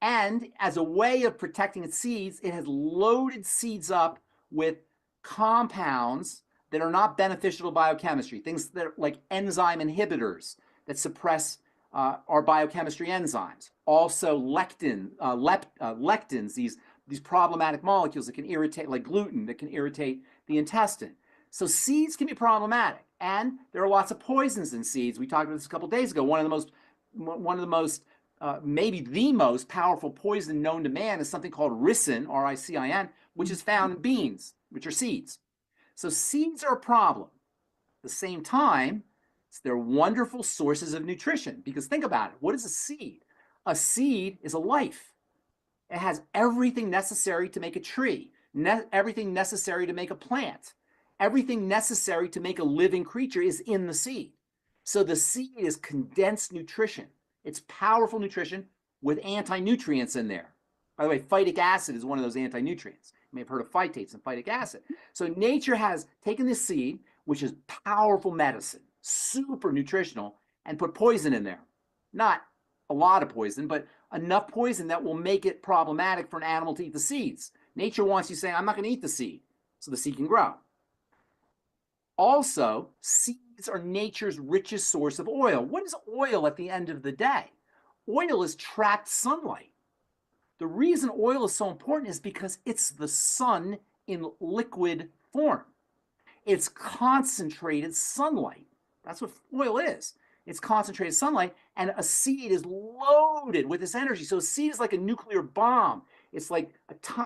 And as a way of protecting its seeds, it has loaded seeds up with compounds that are not beneficial to biochemistry, things that are like enzyme inhibitors that suppress our biochemistry enzymes. Also lectins, these problematic molecules that can irritate, like gluten, that can irritate the intestine. So seeds can be problematic, and there are lots of poisons in seeds. We talked about this a couple days ago. One of the most maybe the most powerful poison known to man is something called ricin, R-I-C-I-N, which is found in beans, which are seeds. So seeds are a problem. At the same time, they're wonderful sources of nutrition, because think about it. What is a seed? A seed is a life. It has everything necessary to make a tree, everything necessary to make a plant. Everything necessary to make a living creature is in the seed. So the seed is condensed nutrition. It's powerful nutrition with anti-nutrients in there. By the way, phytic acid is one of those anti-nutrients. You may have heard of phytates and phytic acid. So nature has taken this seed, which is powerful medicine, super nutritional, and put poison in there. Not a lot of poison, but enough poison that will make it problematic for an animal to eat the seeds. Nature wants you saying, I'm not going to eat the seed, so the seed can grow. Also, seeds are nature's richest source of oil. What is oil at the end of the day? Oil is trapped sunlight. The reason oil is so important is because it's the sun in liquid form. It's concentrated sunlight. That's what oil is. It's concentrated sunlight, and a seed is loaded with this energy. So a seed is like a nuclear bomb. It's like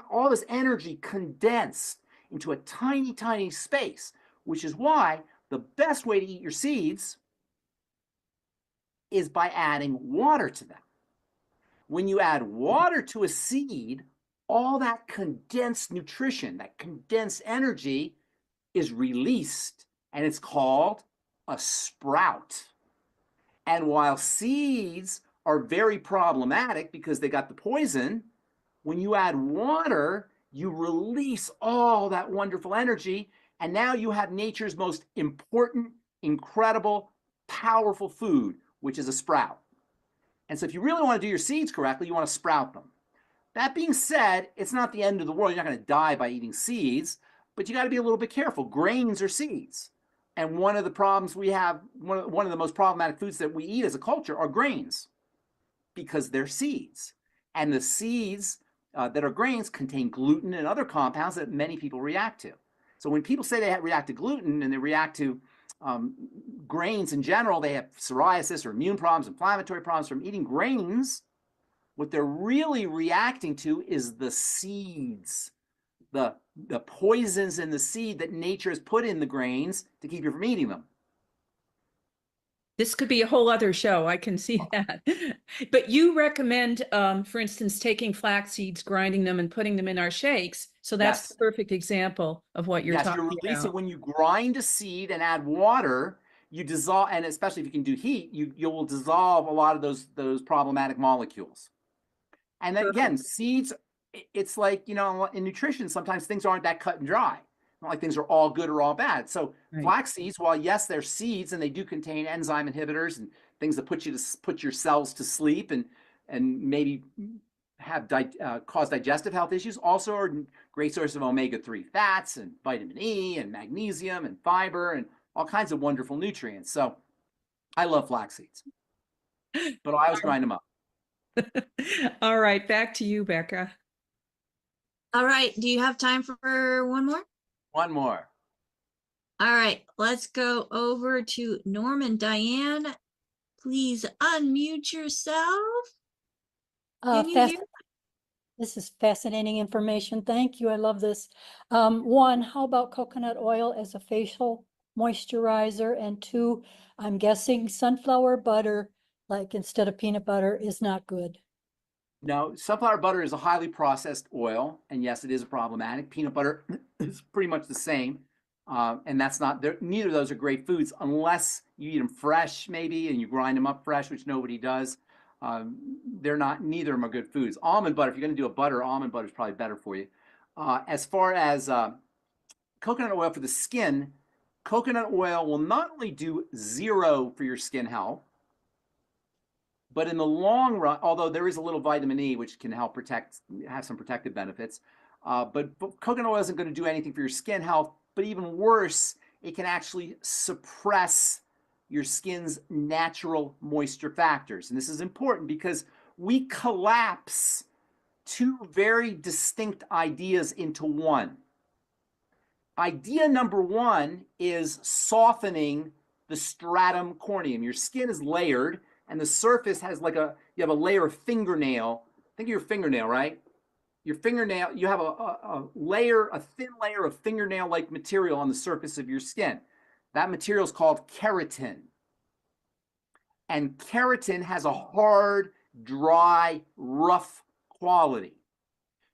all this energy condensed into a tiny, tiny space, which is why the best way to eat your seeds is by adding water to them. When you add water to a seed, all that condensed nutrition, that condensed energy is released, and it's called a sprout. And while seeds are very problematic because they got the poison, when you add water, you release all that wonderful energy, and now you have nature's most important, incredible, powerful food, which is a sprout. And so if you really want to do your seeds correctly, you want to sprout them. That being said, it's not the end of the world. You're not going to die by eating seeds, but you got to be a little bit careful. Grains are seeds. And one of the problems we have, one of the most problematic foods that we eat as a culture are grains, because they're seeds. And the seeds that are grains contain gluten and other compounds that many people react to. So when people say they react to gluten and they react to grains in general, they have psoriasis or immune problems, inflammatory problems from eating grains. What they're really reacting to is the seeds, the poisons in the seed that nature has put in the grains to keep you from eating them. This could be a whole other show. I can see that. But you recommend, for instance, taking flax seeds, grinding them, and putting them in our shakes. So that's the perfect example of what you're talking about. Yes, you're releasing. When you grind a seed and add water, you dissolve, and especially if you can do heat, you will dissolve a lot of those problematic molecules. And then again, seeds, it's like, you know, in nutrition, sometimes things aren't that cut and dry. Not like things are all good or all bad. So flax seeds, while yes, they're seeds and they do contain enzyme inhibitors and things that put your cells to sleep and maybe have cause digestive health issues, also are a great source of omega-3 fats and vitamin E and magnesium and fiber and all kinds of wonderful nutrients. So I love flax seeds, but I always grind them up. All right, back to you, Becca. All right, do you have time for one more? One more. All right, let's go over to Norm and Diane. Please unmute yourself. Can you hear? This is fascinating information. Thank you. I love this. One, how about coconut oil as a facial moisturizer? And two, I'm guessing sunflower butter, like instead of peanut butter, is not good. No, sunflower butter is a highly processed oil, and yes, it is problematic. Peanut butter is pretty much the same, and that's not. Neither of those are great foods unless you eat them fresh, maybe, and you grind them up fresh, which nobody does. They're not. Neither of them are good foods. Almond butter, if you're going to do a butter, almond butter is probably better for you. As far as coconut oil for the skin, coconut oil will not only do 0 for your skin health, but in the long run, although there is a little vitamin E, which can help have some protective benefits, but coconut oil isn't going to do anything for your skin health. But even worse, it can actually suppress your skin's natural moisture factors. And this is important because we collapse 2 very distinct ideas into one. Idea number 1 is softening the stratum corneum. Your skin is layered, and the surface has you have a layer of fingernail. Think of your fingernail, right? Your fingernail, you have a thin layer of fingernail-like material on the surface of your skin. That material is called keratin. And keratin has a hard, dry, rough quality.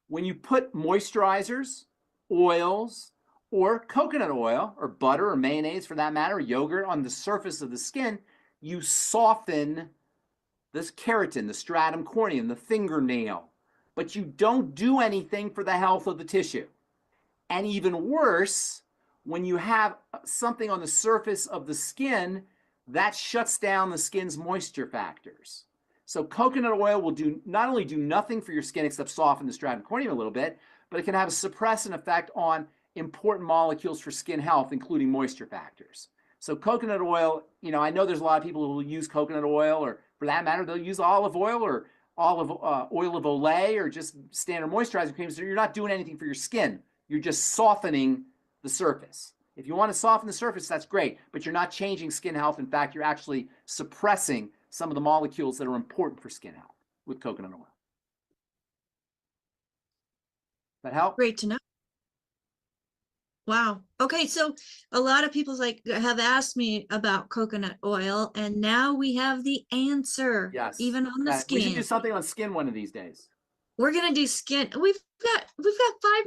When you put moisturizers, oils, or coconut oil, or butter, or mayonnaise for that matter, or yogurt on the surface of the skin, you soften this keratin, the stratum corneum, the fingernail, but you don't do anything for the health of the tissue. And even worse, when you have something on the surface of the skin, that shuts down the skin's moisture factors. So coconut oil will not only do nothing for your skin except soften the stratum corneum a little bit, but it can have a suppressant effect on important molecules for skin health, including moisture factors. So coconut oil, I know there's a lot of people who will use coconut oil, or for that matter, they'll use olive oil or oil of Olay or just standard moisturizing creams. So you're not doing anything for your skin. You're just softening the surface. If you want to soften the surface, that's great, but you're not changing skin health. In fact, you're actually suppressing some of the molecules that are important for skin health with coconut oil. That help? Great to know. Wow. Okay, so a lot of people have asked me about coconut oil, and now we have the answer. Yes. Even on the skin. We should do something on skin one of these days. We're gonna do skin. We've got 5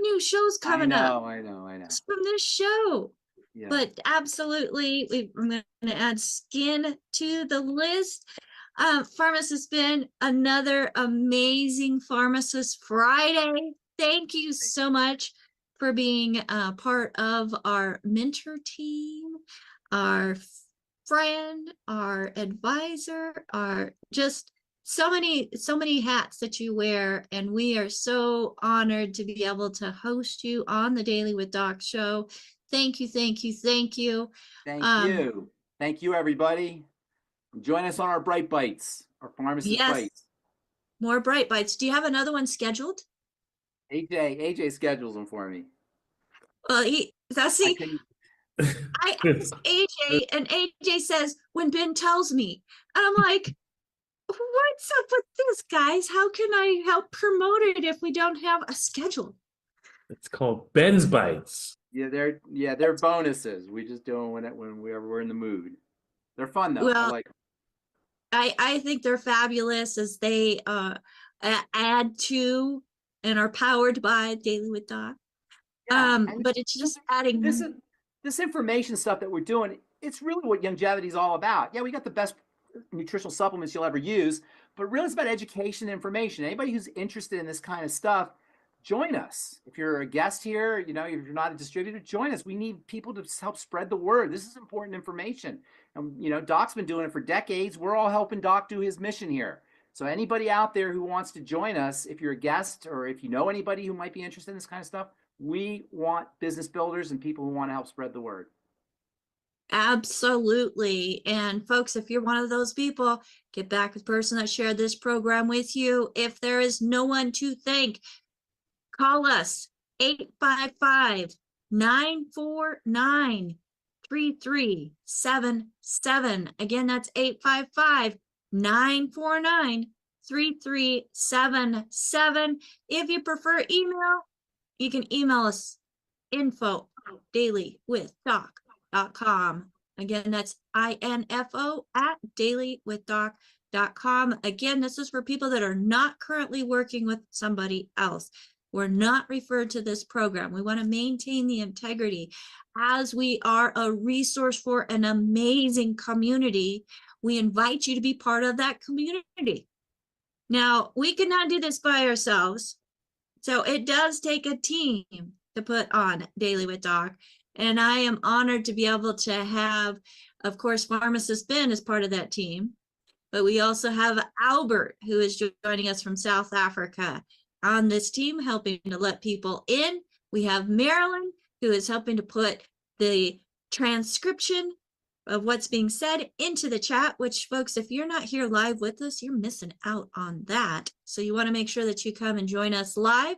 new shows coming up. I know. Just from this show. Yeah. But absolutely, I'm going to add skin to the list. Pharmacist Ben, another amazing Pharmacist Friday. Thank you so much for being part of our mentor team, our friend, our advisor, our just so many hats that you wear. And we are so honored to be able to host you on the Daily with Doc show. Thank you. Thank you. Thank you, everybody. Join us on our Bright Bites, our Pharmacist Bites. More Bright Bites. Do you have another one scheduled? AJ schedules them for me. Well, I asked AJ, and AJ says, when Ben tells me, and I'm like, what's up with this, guys? How can I help promote it if we don't have a schedule? It's called Ben's Bites. Yeah, they're bonuses. We just do them when we're in the mood. They're fun though. Well, I like them. I think they're fabulous as they add to and are powered by Daily with Doc. But it's just adding this information stuff that we're doing. It's really what longevity is all about. Yeah, we got the best nutritional supplements you'll ever use, but really it's about education and information. Anybody who's interested in this kind of stuff, join us. If you're a guest here, if you're not a distributor, join us. We need people to help spread the word. This is important information. And, Doc's been doing it for decades. We're all helping Doc do his mission here. So anybody out there who wants to join us, if you're a guest or if you know anybody who might be interested in this kind of stuff, we want business builders and people who want to help spread the word. Absolutely. And folks, if you're one of those people, get back with the person that shared this program with you. If there is no one to thank, call us 855-949-3377. Again, that's 855-949-3377. If you prefer email, you can email us info@dailywithdoc.com. Again, that's info@dailywithdoc.com. Again, this is for people that are not currently working with somebody else. We're not referred to this program. We want to maintain the integrity as we are a resource for an amazing community. We invite you to be part of that community. Now, we cannot do this by ourselves. So it does take a team to put on Daily with Doc. And I am honored to be able to have, of course, Pharmacist Ben is part of that team. But we also have Albert, who is joining us from South Africa on this team, helping to let people in. We have Marilyn, who is helping to put the transcription of what's being said into the chat, which, folks, if you're not here live with us, you're missing out on that. So you want to make sure that you come and join us live.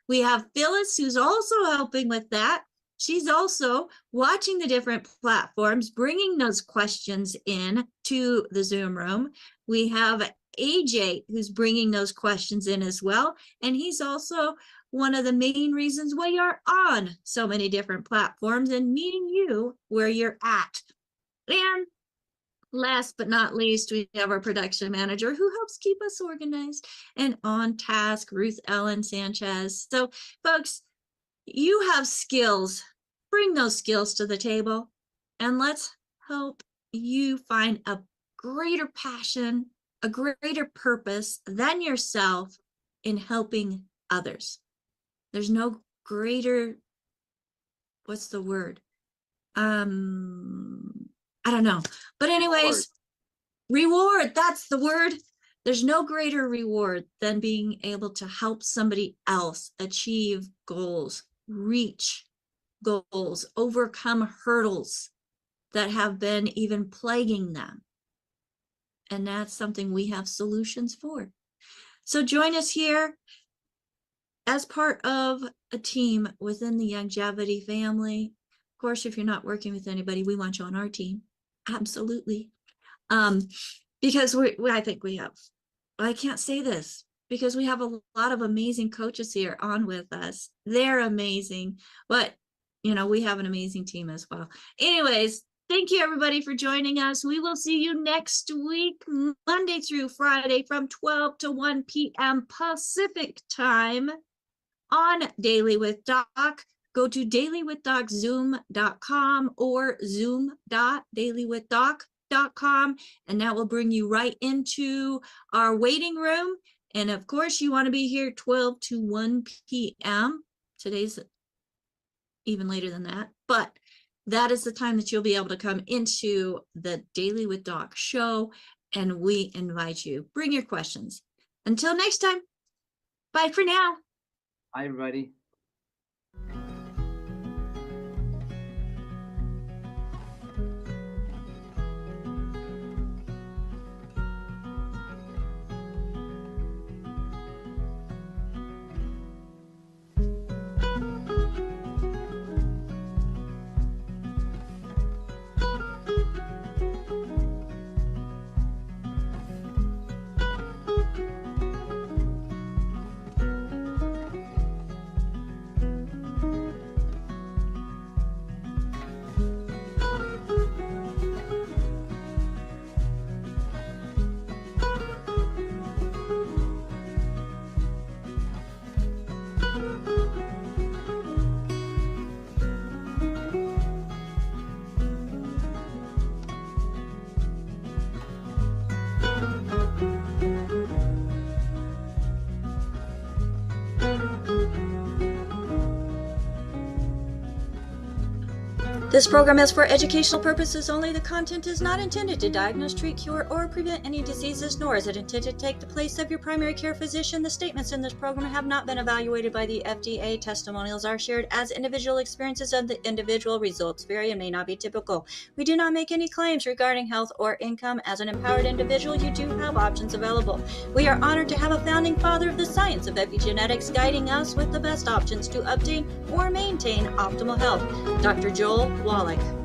We have Phyllis, who's also helping with that. She's also watching the different platforms, bringing those questions in to the Zoom room. We have AJ, who's bringing those questions in as well. And he's also one of the main reasons why you're on so many different platforms and meeting you where you're at. And last but not least, we have our production manager who helps keep us organized and on task, Ruth Ellen Sanchez. So, folks, you have skills. Bring those skills to the table, and let's help you find a greater passion, a greater purpose than yourself in helping others. There's no greater, what's the word? I don't know. But anyways, reward, that's the word. There's no greater reward than being able to help somebody else achieve goals, reach goals, overcome hurdles that have been even plaguing them. And that's something we have solutions for. So join us here as part of a team within the Longevity family. Of course, if you're not working with anybody, we want you on our team. Absolutely. Because I think we have, I can't say this, because we have a lot of amazing coaches here on with us. They're amazing, but you know, we have an amazing team as well. Anyways, thank you everybody for joining us. We will see you next week, Monday through Friday from 12 to 1 p.m. Pacific time on Daily with Doc. Go to dailywithDocZoom.com or zoom.dailywithdoc.com, and that will bring you right into our waiting room. And of course, you want to be here 12 to 1 p.m. Today's even later than that, but that is the time that you'll be able to come into the Daily with Doc show, and we invite you. Bring your questions. Until next time, bye for now. Bye, everybody. This program is for educational purposes only. The content is not intended to diagnose, treat, cure, or prevent any diseases, nor is it intended to take the place of your primary care physician. The statements in this program have not been evaluated by the FDA. Testimonials are shared as individual experiences of the individual. Results vary and may not be typical. We do not make any claims regarding health or income. As an empowered individual, you do have options available. We are honored to have a founding father of the science of epigenetics guiding us with the best options to obtain or maintain optimal health, Dr. Joel Wallach.